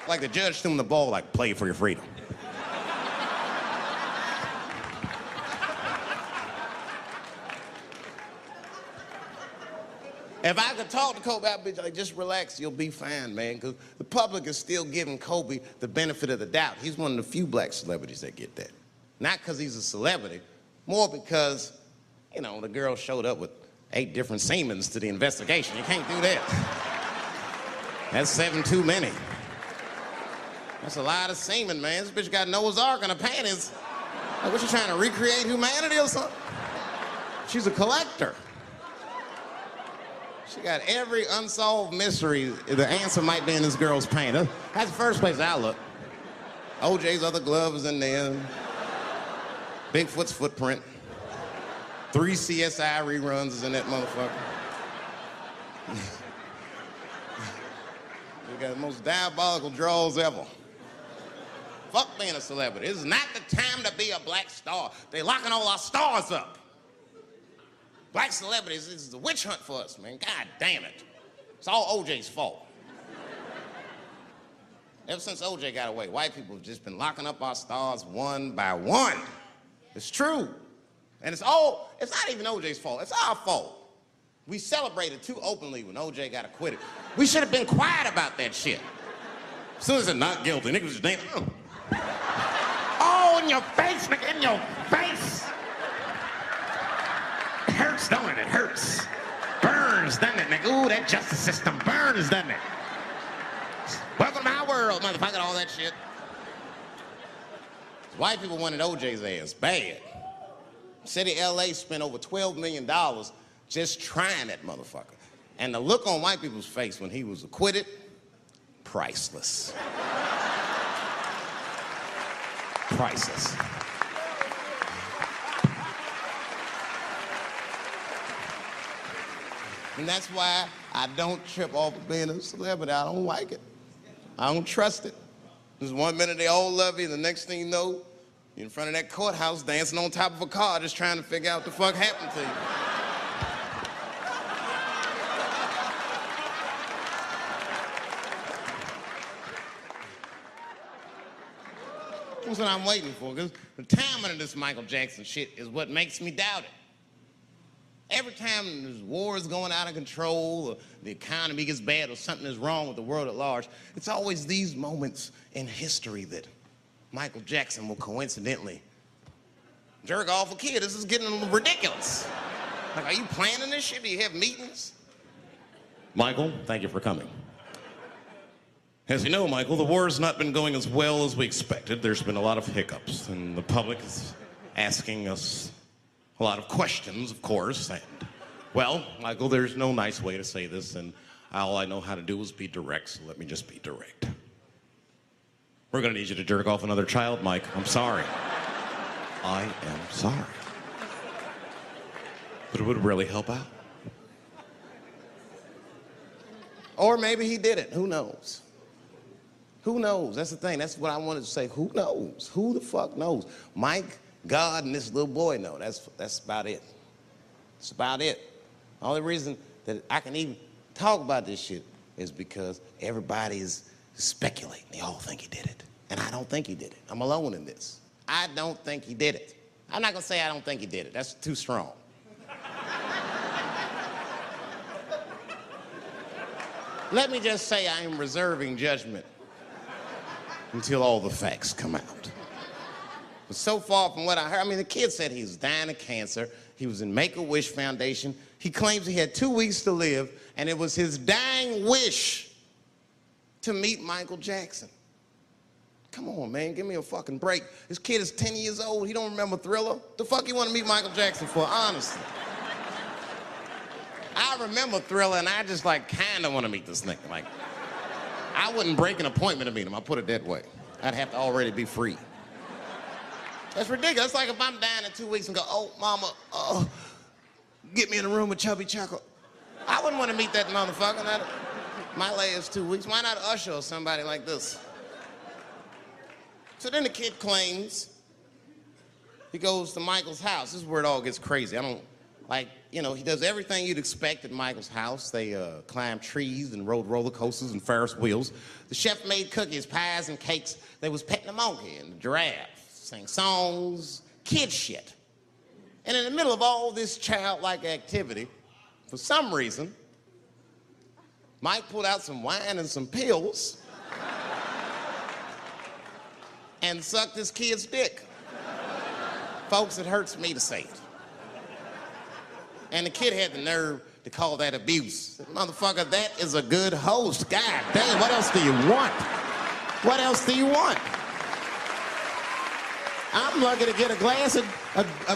Like the judge threw him the ball, like, play for your freedom. If I could talk to Kobe, I'd be like, just relax, you'll be fine, man. Because the public is still giving Kobe the benefit of the doubt. He's one of the few black celebrities that get that. Not because he's a celebrity, more because, you know, the girl showed up with 8 different semens to the investigation. You can't do that. That's 7 too many. That's a lot of semen, man. This bitch got Noah's Ark in her panties. Like, what, you trying to recreate humanity or something? She's a collector. She got every unsolved mystery. The answer might be in this girl's paint. That's the first place I look. OJ's other glove is in there. Bigfoot's footprint. 3 CSI reruns is in that motherfucker. We got the most diabolical draws ever. Fuck being a celebrity. This is not the time to be a black star. They locking all our stars up. Black celebrities, this is a witch hunt for us, man. God damn it. It's all OJ's fault. Ever since OJ got away, white people have just been locking up our stars one by one. It's true. And it's not even OJ's fault. It's our fault. We celebrated too openly when OJ got acquitted. We should have been quiet about that shit. As soon as it's not guilty, niggas just damn. Oh, in your face, nigga, in your face. It hurts, don't it? It hurts. Burns, doesn't it, nigga? Ooh, that justice system burns, doesn't it? Welcome to my world, motherfucker, all that shit. White people wanted OJ's ass bad. City of LA spent over $12 million just trying that motherfucker. And the look on white people's face when he was acquitted, priceless. Priceless. And that's why I don't trip off of being a celebrity. I don't like it. I don't trust it. Just 1 minute they all love you, and the next thing you know, you're in front of that courthouse dancing on top of a car just trying to figure out what the fuck happened to you. That's what I'm waiting for, because the timing of this Michael Jackson shit is what makes me doubt it. Every time this war is going out of control, or the economy gets bad, or something is wrong with the world at large, it's always these moments in history that Michael Jackson will coincidentally jerk off a kid. This is getting ridiculous. Like, are you planning this shit? Do you have meetings? Michael, thank you for coming. As you know, Michael, the war has not been going as well as we expected. There's been a lot of hiccups, and the public is asking us a lot of questions, of course. And, well, Michael, there's no nice way to say this, and all I know how to do is be direct, so let me just be direct. We're gonna need you to jerk off another child, Mike. I'm sorry. I am sorry. But it would really help out. Or maybe he did it. Who knows? Who knows? That's the thing. That's what I wanted to say. Who knows? Who the fuck knows? Mike, God, and this little boy know. That's about it. That's about it. The only reason that I can even talk about this shit is because everybody is speculating. They all think he did it. And I don't think he did it. I'm alone in this. I don't think he did it. I'm not gonna say I don't think he did it. That's too strong. Let me just say I am reserving judgment until all the facts come out. But so far from what I heard, I mean, the kid said he was dying of cancer. He was in Make-A-Wish Foundation. He claims he had 2 weeks to live, and it was his dying wish to meet Michael Jackson. Come on, man, give me a fucking break. This kid is 10 years old. He don't remember Thriller. The fuck you want to meet Michael Jackson for, honestly? I remember Thriller, and I just, like, kind of want to meet this nigga. Like, I wouldn't break an appointment to meet him. I'll put it that way. I'd have to already be free. That's ridiculous. It's like if I'm dying in 2 weeks and go, oh, mama, get me in a room with Chubby Chuckle. I wouldn't want to meet that motherfucker. My last 2 weeks. Why not Usher or somebody like this? So then the kid claims he goes to Michael's house. This is where it all gets crazy. I don't, like, you know, he does everything you'd expect at Michael's house. They climbed trees and rode roller coasters and Ferris wheels. The chef made cookies, pies, and cakes. They was petting a monkey and a giraffe, sang songs, kid shit. And in the middle of all this childlike activity, for some reason, Mike pulled out some wine and some pills and sucked his kid's dick. Folks, it hurts me to say it. And the kid had the nerve to call that abuse. Motherfucker, that is a good host. God damn, what else do you want? What else do you want? I'm lucky to get a glass of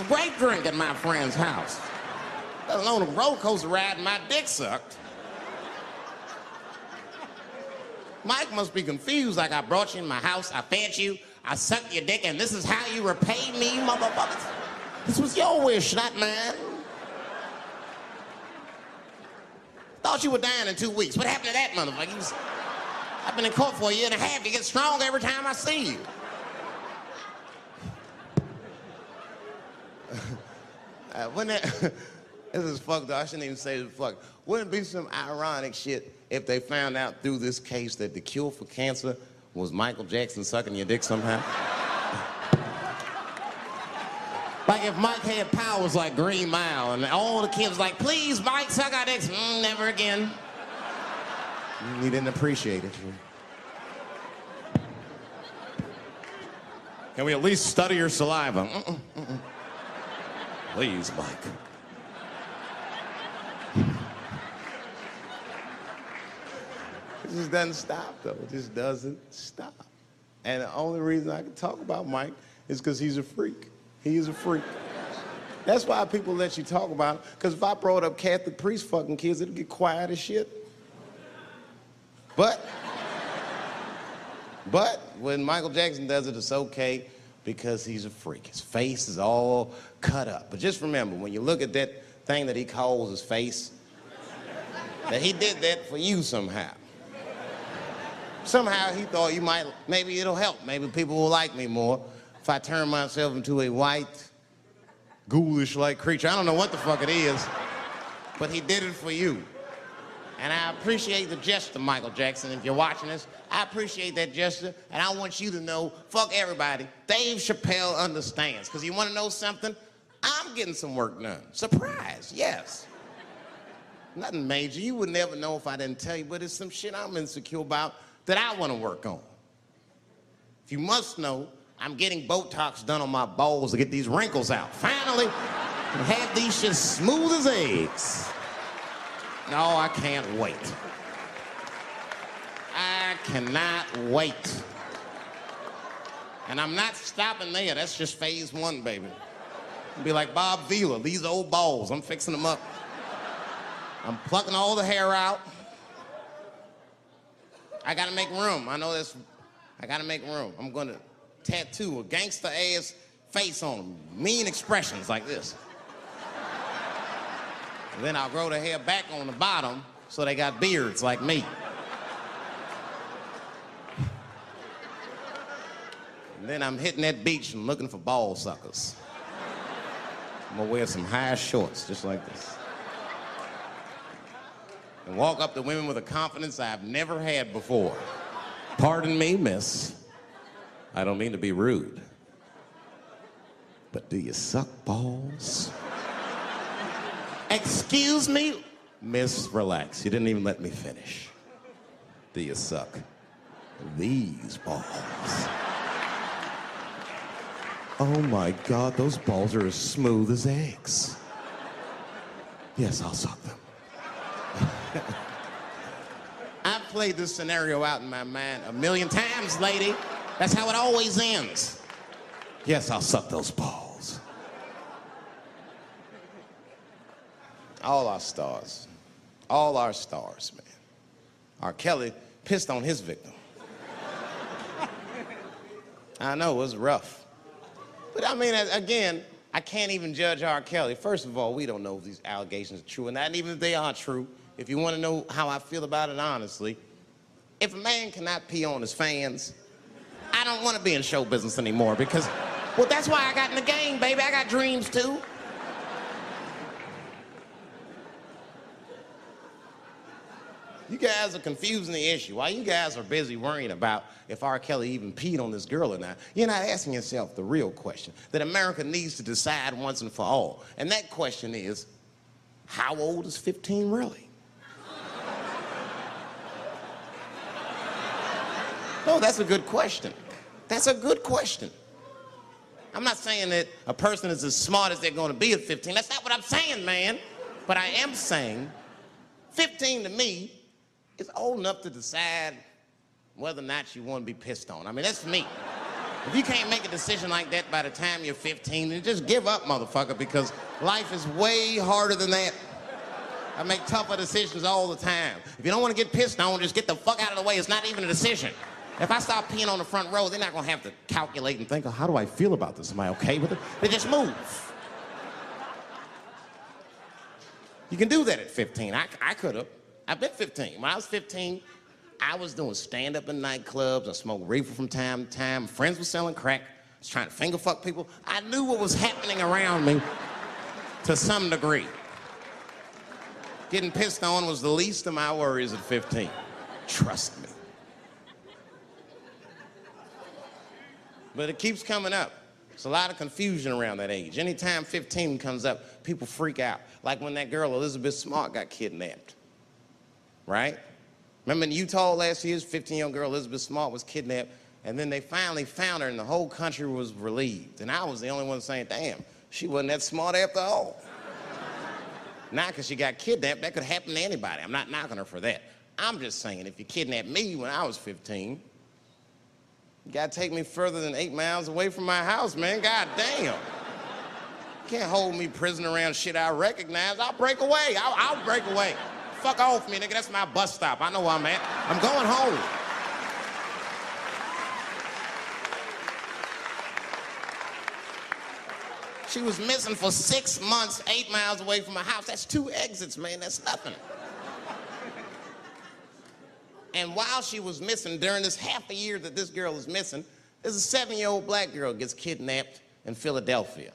grape drink at my friend's house. Let alone a roller coaster ride and my dick sucked. Mike must be confused, like I brought you in my house, I fed you, I sucked your dick, and this is how you repay me, motherfuckers? This was your wish, not mine. Thought you were dying in 2 weeks. What happened to that motherfucker? I've been in court for 1.5 years. You get stronger every time I see you. This is fucked up. I shouldn't even say this fuck. Wouldn't it be some ironic shit if they found out through this case that the cure for cancer was Michael Jackson sucking your dick somehow? Like if Mike had powers like Green Mile and all the kids like, please, Mike, suck our dicks. Never again. You didn't appreciate it. Can we at least study your saliva? Please, Mike. It just doesn't stop, though. It just doesn't stop. And the only reason I can talk about Mike is because he's a freak. He is a freak. That's why people let you talk about it. Because if I brought up Catholic priest fucking kids, it'd get quiet as shit. But when Michael Jackson does it, it's okay because he's a freak. His face is all cut up. But just remember, when you look at that thing that he calls his face, that he did that for you somehow. Somehow he thought maybe it'll help. Maybe people will like me more if I turn myself into a white, ghoulish-like creature. I don't know what the fuck it is, but he did it for you. And I appreciate the gesture, Michael Jackson. If you're watching this, I appreciate that gesture, and I want you to know, fuck everybody, Dave Chappelle understands. Because you want to know something? I'm getting some work done. Surprise, yes. Nothing major. You would never know if I didn't tell you, but it's some shit I'm insecure about that I want to work on. If you must know, I'm getting Botox done on my balls to get these wrinkles out. Finally, have these shit smooth as eggs. No, I can't wait. I cannot wait. And I'm not stopping there. That's just phase one, baby. It'll be like Bob Vila, these old balls. I'm fixing them up. I'm plucking all the hair out. I gotta make room. I know this. I gotta make room. I'm gonna tattoo a gangster-ass face on them. Mean expressions like this. And then I'll grow the hair back on the bottom so they got beards like me. And then I'm hitting that beach and looking for ball suckers. I'm gonna wear some high shorts just like this. And walk up to women with a confidence I've never had before. Pardon me, miss. I don't mean to be rude. But do you suck balls? Excuse me? Miss, relax. You didn't even let me finish. Do you suck these balls? Oh my God, those balls are as smooth as eggs. Yes, I'll suck them. I've played this scenario out in my mind a million times, lady. That's how it always ends. Yes, I'll suck those balls. All our stars, man. R. Kelly pissed on his victim. I know, it was rough. But I mean, again, I can't even judge R. Kelly. First of all, we don't know if these allegations are true, and not even if they are true. If you want to know how I feel about it honestly, if a man cannot pee on his fans, I don't want to be in show business anymore because, well, that's why I got in the game, baby. I got dreams too. You guys are confusing the issue. While you guys are busy worrying about if R. Kelly even peed on this girl or not, you're not asking yourself the real question that America needs to decide once and for all. And that question is, how old is 15 really? No, that's a good question. That's a good question. I'm not saying that a person is as smart as they're going to be at 15. That's not what I'm saying, man. But I am saying 15 to me is old enough to decide whether or not you want to be pissed on. I mean, that's me. If you can't make a decision like that by the time you're 15, then just give up, motherfucker, because life is way harder than that. I make tougher decisions all the time. If you don't want to get pissed on, just get the fuck out of the way. It's not even a decision. If I start peeing on the front row, they're not going to have to calculate and think, oh, how do I feel about this? Am I okay with it? They just move. You can do that at 15. I could have. I've been 15. When I was 15, I was doing stand-up in nightclubs. I smoked reefer from time to time. Friends were selling crack. I was trying to finger fuck people. I knew what was happening around me to some degree. Getting pissed on was the least of my worries at 15. Trust me. But it keeps coming up. There's a lot of confusion around that age. Anytime 15 comes up, people freak out. Like when that girl, Elizabeth Smart, got kidnapped. Right? Remember in Utah last year, 15-year-old girl Elizabeth Smart was kidnapped, and then they finally found her, and the whole country was relieved. And I was the only one saying, damn, she wasn't that smart after all. Not because she got kidnapped. That could happen to anybody. I'm not knocking her for that. I'm just saying, if you kidnapped me when I was 15, you gotta take me further than 8 miles away from my house, man. God damn. can't hold me prisoner around shit I recognize. I'll break away. I'll break away. Fuck off me, nigga. That's my bus stop. I know where I'm at. I'm going home. She was missing for 6 months, 8 miles away from her house. That's 2 exits, man. That's nothing. And while she was missing, during this half a year that this girl is missing, there's a 7-year-old black girl gets kidnapped in Philadelphia.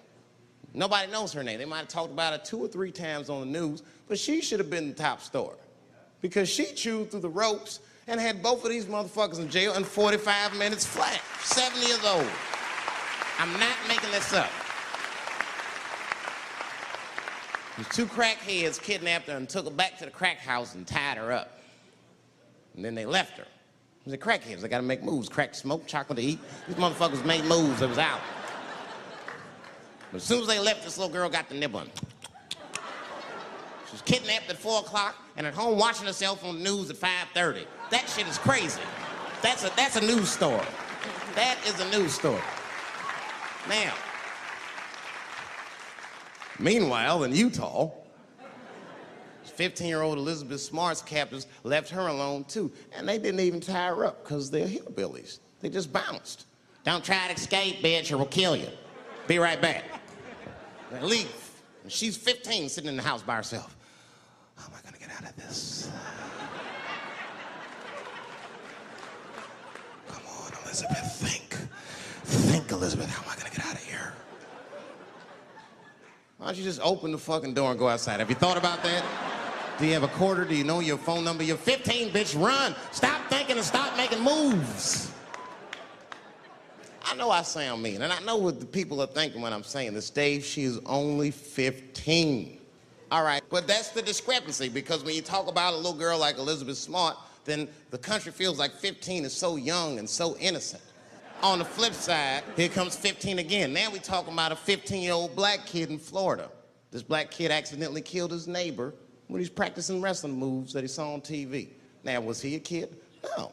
Nobody knows her name. They might have talked about her 2 or 3 times on the news, but she should have been the top story because she chewed through the ropes and had both of these motherfuckers in jail in 45 minutes flat. 7 years old. I'm not making this up. These 2 crackheads kidnapped her and took her back to the crack house and tied her up. And then they left her. The crackheads, they gotta make moves. Crack, smoke, chocolate to eat. These motherfuckers made moves, it was out. But as soon as they left, this little girl got the nib on. She was kidnapped at 4 o'clock and at home watching herself on the news at 5:30. That shit is crazy. That's a news story. That is a news story. Now, meanwhile, in Utah, 15-year-old Elizabeth Smart's captors left her alone, too. And they didn't even tie her up, because they're hillbillies. They just bounced. Don't try to escape, bitch, or we'll kill you. Be right back. They leave. And she's 15, sitting in the house by herself. How am I gonna get out of this? Come on, Elizabeth, think. Think, Elizabeth, how am I gonna get out of here? Why don't you just open the fucking door and go outside? Have you thought about that? Do you have a quarter? Do you know your phone number? You're 15, bitch, run. Stop thinking and stop making moves. I know I sound mean, and I know what the people are thinking when I'm saying this. Dave, she is only 15. All right, but that's the discrepancy, because when you talk about a little girl like Elizabeth Smart, then the country feels like 15 is so young and so innocent. On the flip side, here comes 15 again. Now we're talking about a 15-year-old black kid in Florida. This black kid accidentally killed his neighbor when he's practicing wrestling moves that he saw on TV. Now, was he a kid? No.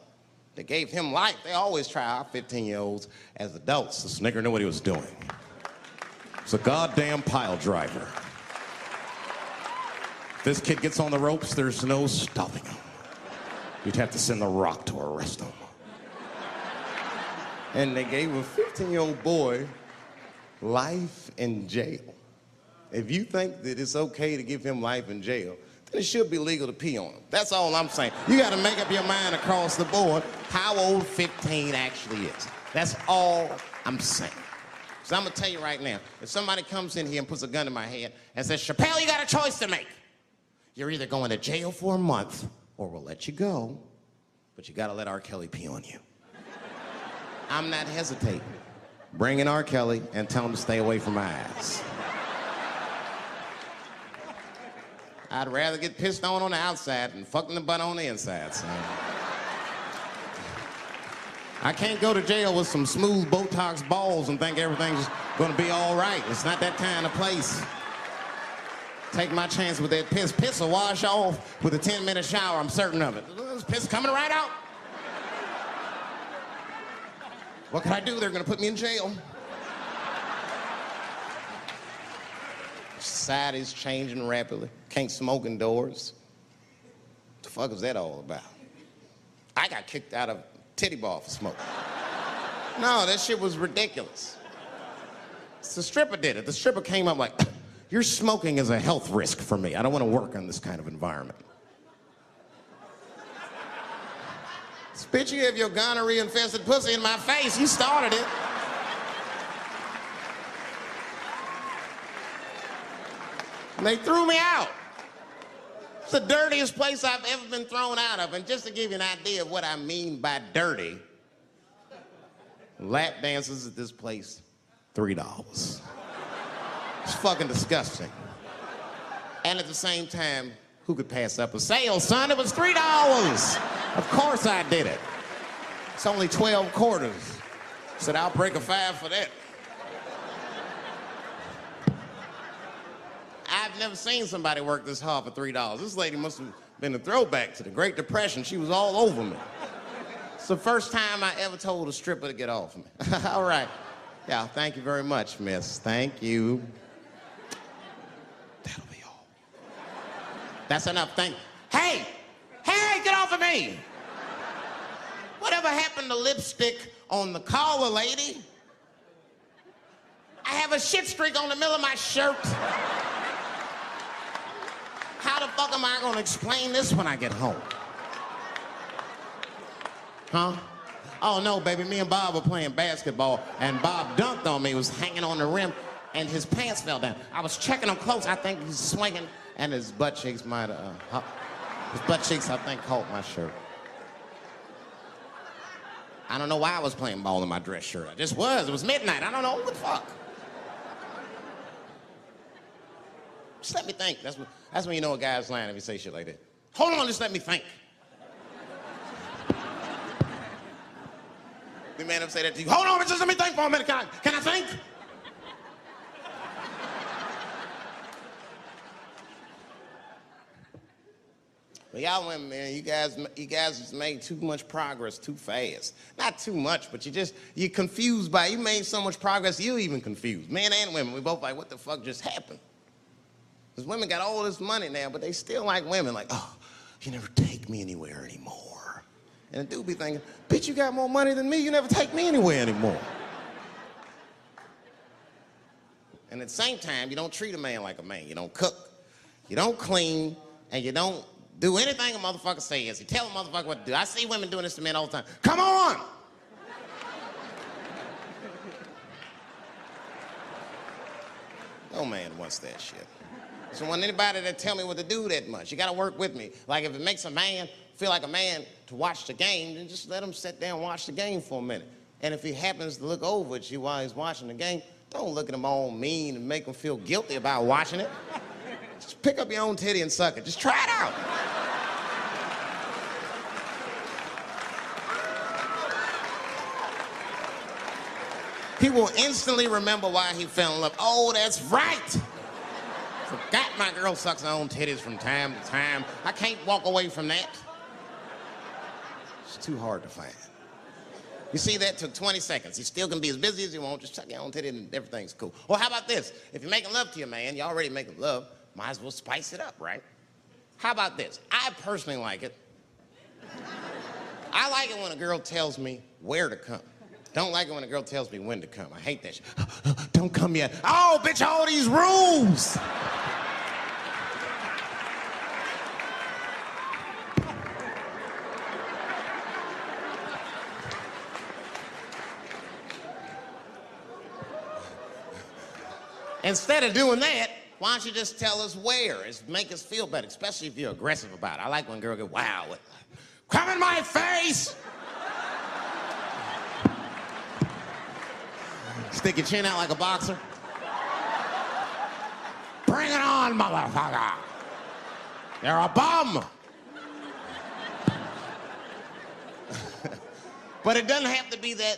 They gave him life. They always try our 15-year-olds as adults. This nigger knew what he was doing. He's a goddamn pile driver. If this kid gets on the ropes, there's no stopping him. You'd have to send the Rock to arrest him. And they gave a 15-year-old boy life in jail. If you think that it's okay to give him life in jail, then it should be legal to pee on him. That's all I'm saying. You gotta make up your mind across the board how old 15 actually is. That's all I'm saying. So I'm gonna tell you right now, if somebody comes in here and puts a gun in my head and says, Chappelle, you got a choice to make. You're either going to jail for a month or we'll let you go, but you gotta let R. Kelly pee on you. I'm not hesitating. Bring in R. Kelly and tell him to stay away from my ass. I'd rather get pissed on the outside than fucked in the butt on the inside, son. I can't go to jail with some smooth Botox balls and think everything's gonna be all right. It's not that kind of place. Take my chance with that piss. Piss will wash off with a 10-minute shower, I'm certain of it. This piss coming right out. What can I do? They're gonna put me in jail. Society's changing rapidly. Can't smoke indoors. What the fuck is that all about? I got kicked out of titty bar for smoking. No, that shit was ridiculous. The stripper did it. The stripper came up like, your smoking is a health risk for me. I don't want to work in this kind of environment. Bitch, you have your gonorrhea-infested pussy in my face. You started it. And they threw me out. It's the dirtiest place I've ever been thrown out of. And just to give you an idea of what I mean by dirty, lap dances at this place, $3. It's fucking disgusting. And at the same time, who could pass up a sale, son? It was $3. Of course I did it. It's only 12 quarters. Said, I'll break a 5 for that. I've never seen somebody work this hard for $3. This lady must have been a throwback to the Great Depression. She was all over me. It's the first time I ever told a stripper to get off me. All right. Yeah, thank you very much, miss. Thank you. That's enough. Hey, get off of me. Whatever happened to lipstick on the collar, lady? I have a shit streak on the middle of my shirt. How the fuck am I gonna explain this when I get home? Huh? Oh no, baby, me and Bob were playing basketball and Bob dunked on me, he was hanging on the rim and his pants fell down. I was checking him close, I think he's swinging and his butt cheeks might have, his butt cheeks I think caught my shirt. I don't know why I was playing ball in my dress shirt. I just was, it was midnight, I don't know what the fuck. Just let me think. That's when you know a guy's lying if he say shit like that. Hold on, just let me think. The man ever say that to you? Hold on, just let me think for a minute. Can I think? Well, y'all women, man, you guys just made too much progress too fast. Not too much, but you're confused by it. You made so much progress, you're even confused. Men and women, we both like, what the fuck just happened? Because women got all this money now, but they still like women. Like, oh, you never take me anywhere anymore. And the dude be thinking, bitch, you got more money than me. You never take me anywhere anymore. And at the same time, you don't treat a man like a man. You don't cook, you don't clean, and you don't do anything a motherfucker says. You tell a motherfucker what to do. I see women doing this to men all the time. Come on! No man wants that shit. So I want anybody that tell me what to do that much. You gotta work with me. Like if it makes a man feel like a man to watch the game, then just let him sit there and watch the game for a minute. And if he happens to look over at you while he's watching the game, don't look at him all mean and make him feel guilty about watching it. Just pick up your own titty and suck it. Just try it out. He will instantly remember why he fell in love. Oh, that's right. Forgot my girl sucks her own titties from time to time. I can't walk away from that. It's too hard to find. You see, that took 20 seconds. You still can be as busy as you want, just suck your own titty and everything's cool. Well, how about this? If you're making love to your man, you're already making love, might as well spice it up, right? How about this? I personally like it. I like it when a girl tells me where to come. Don't like it when a girl tells me when to come. I hate that shit. Don't come yet. Oh, bitch, all these rules. Instead of doing that, why don't you just tell us where? Make us feel better, especially if you're aggressive about it. I like when a girl get wild. Come in my face! Stick your chin out like a boxer. Bring it on, motherfucker. You're a bum. But it doesn't have to be that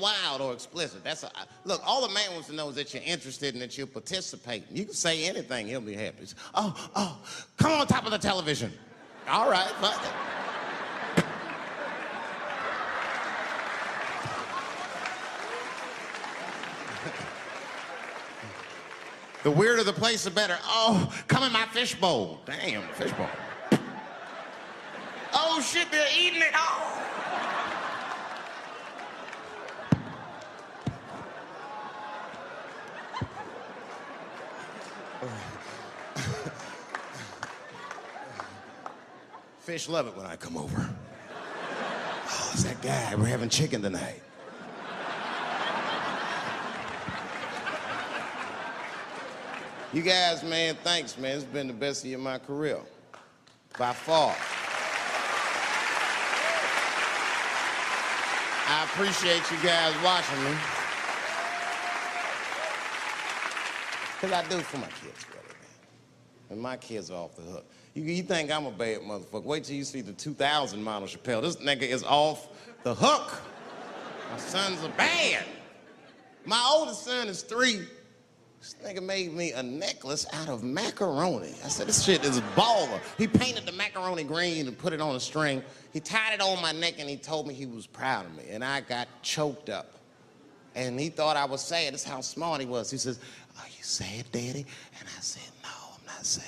wild or explicit. Look, all the man wants to know is that you're interested and that you're participating. You can say anything, he'll be happy. Oh, come on top of the television. All right, fuck it. The weirder the place, the better. Oh, come in my fishbowl. Damn, fishbowl. Oh, shit, they're eating it. Oh. Fish love it when I come over. Oh, it's that guy. We're having chicken tonight. You guys, man, thanks, man. It's been the best year of my career. By far. I appreciate you guys watching me. Because I do it for my kids, really, man. And my kids are off the hook. You think I'm a bad motherfucker. Wait till you see the 2000 model Chappelle. This nigga is off the hook. My sons are bad. My oldest son is 3. This nigga made me a necklace out of macaroni. I said, this shit is baller. He painted the macaroni green and put it on a string. He tied it on my neck and he told me he was proud of me. And I got choked up. And he thought I was sad. That's how smart he was. He says, are you sad, Daddy? And I said, no, I'm not sad.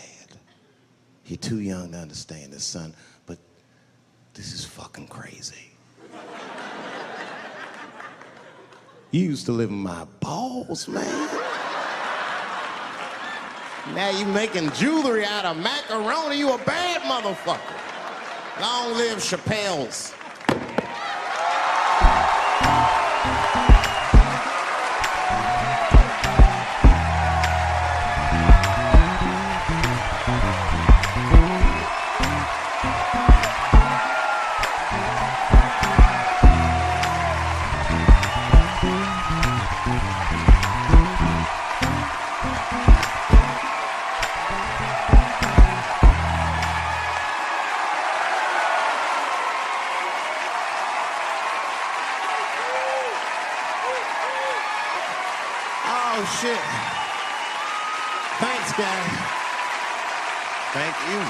You're too young to understand this, son, but this is fucking crazy. You used to live in my balls, man. Now you making jewelry out of macaroni. You a bad motherfucker. Long live Chappelle's. Oh, shit. Thanks, guys. Thank you.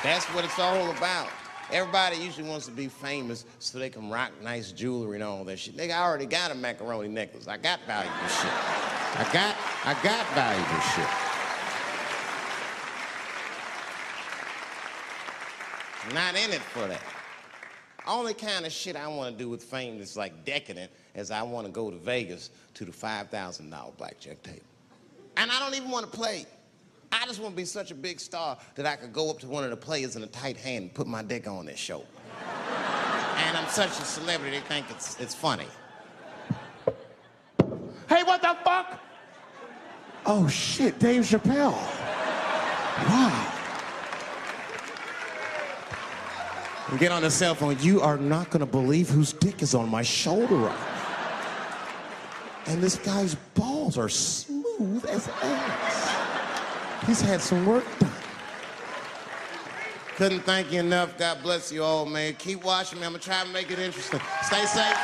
That's what it's all about. Everybody usually wants to be famous so they can rock nice jewelry and all that shit. Nigga, I already got a macaroni necklace. I got valuable shit. I got valuable shit. I'm not in it for that. Only kind of shit I want to do with fame that's like decadent is I want to go to Vegas to the $5,000 blackjack table. And I don't even want to play. I just want to be such a big star that I could go up to one of the players in a tight hand and put my dick on their show. And I'm such a celebrity, they think it's funny. Hey, what the fuck? Oh, shit, Dave Chappelle. Wow. And get on the cell phone. You are not gonna believe whose dick is on my shoulder right now. And this guy's balls are smooth as ass. He's had some work done. Couldn't thank you enough. God bless you all, man. Keep watching me. I'm gonna try to make it interesting. Stay safe.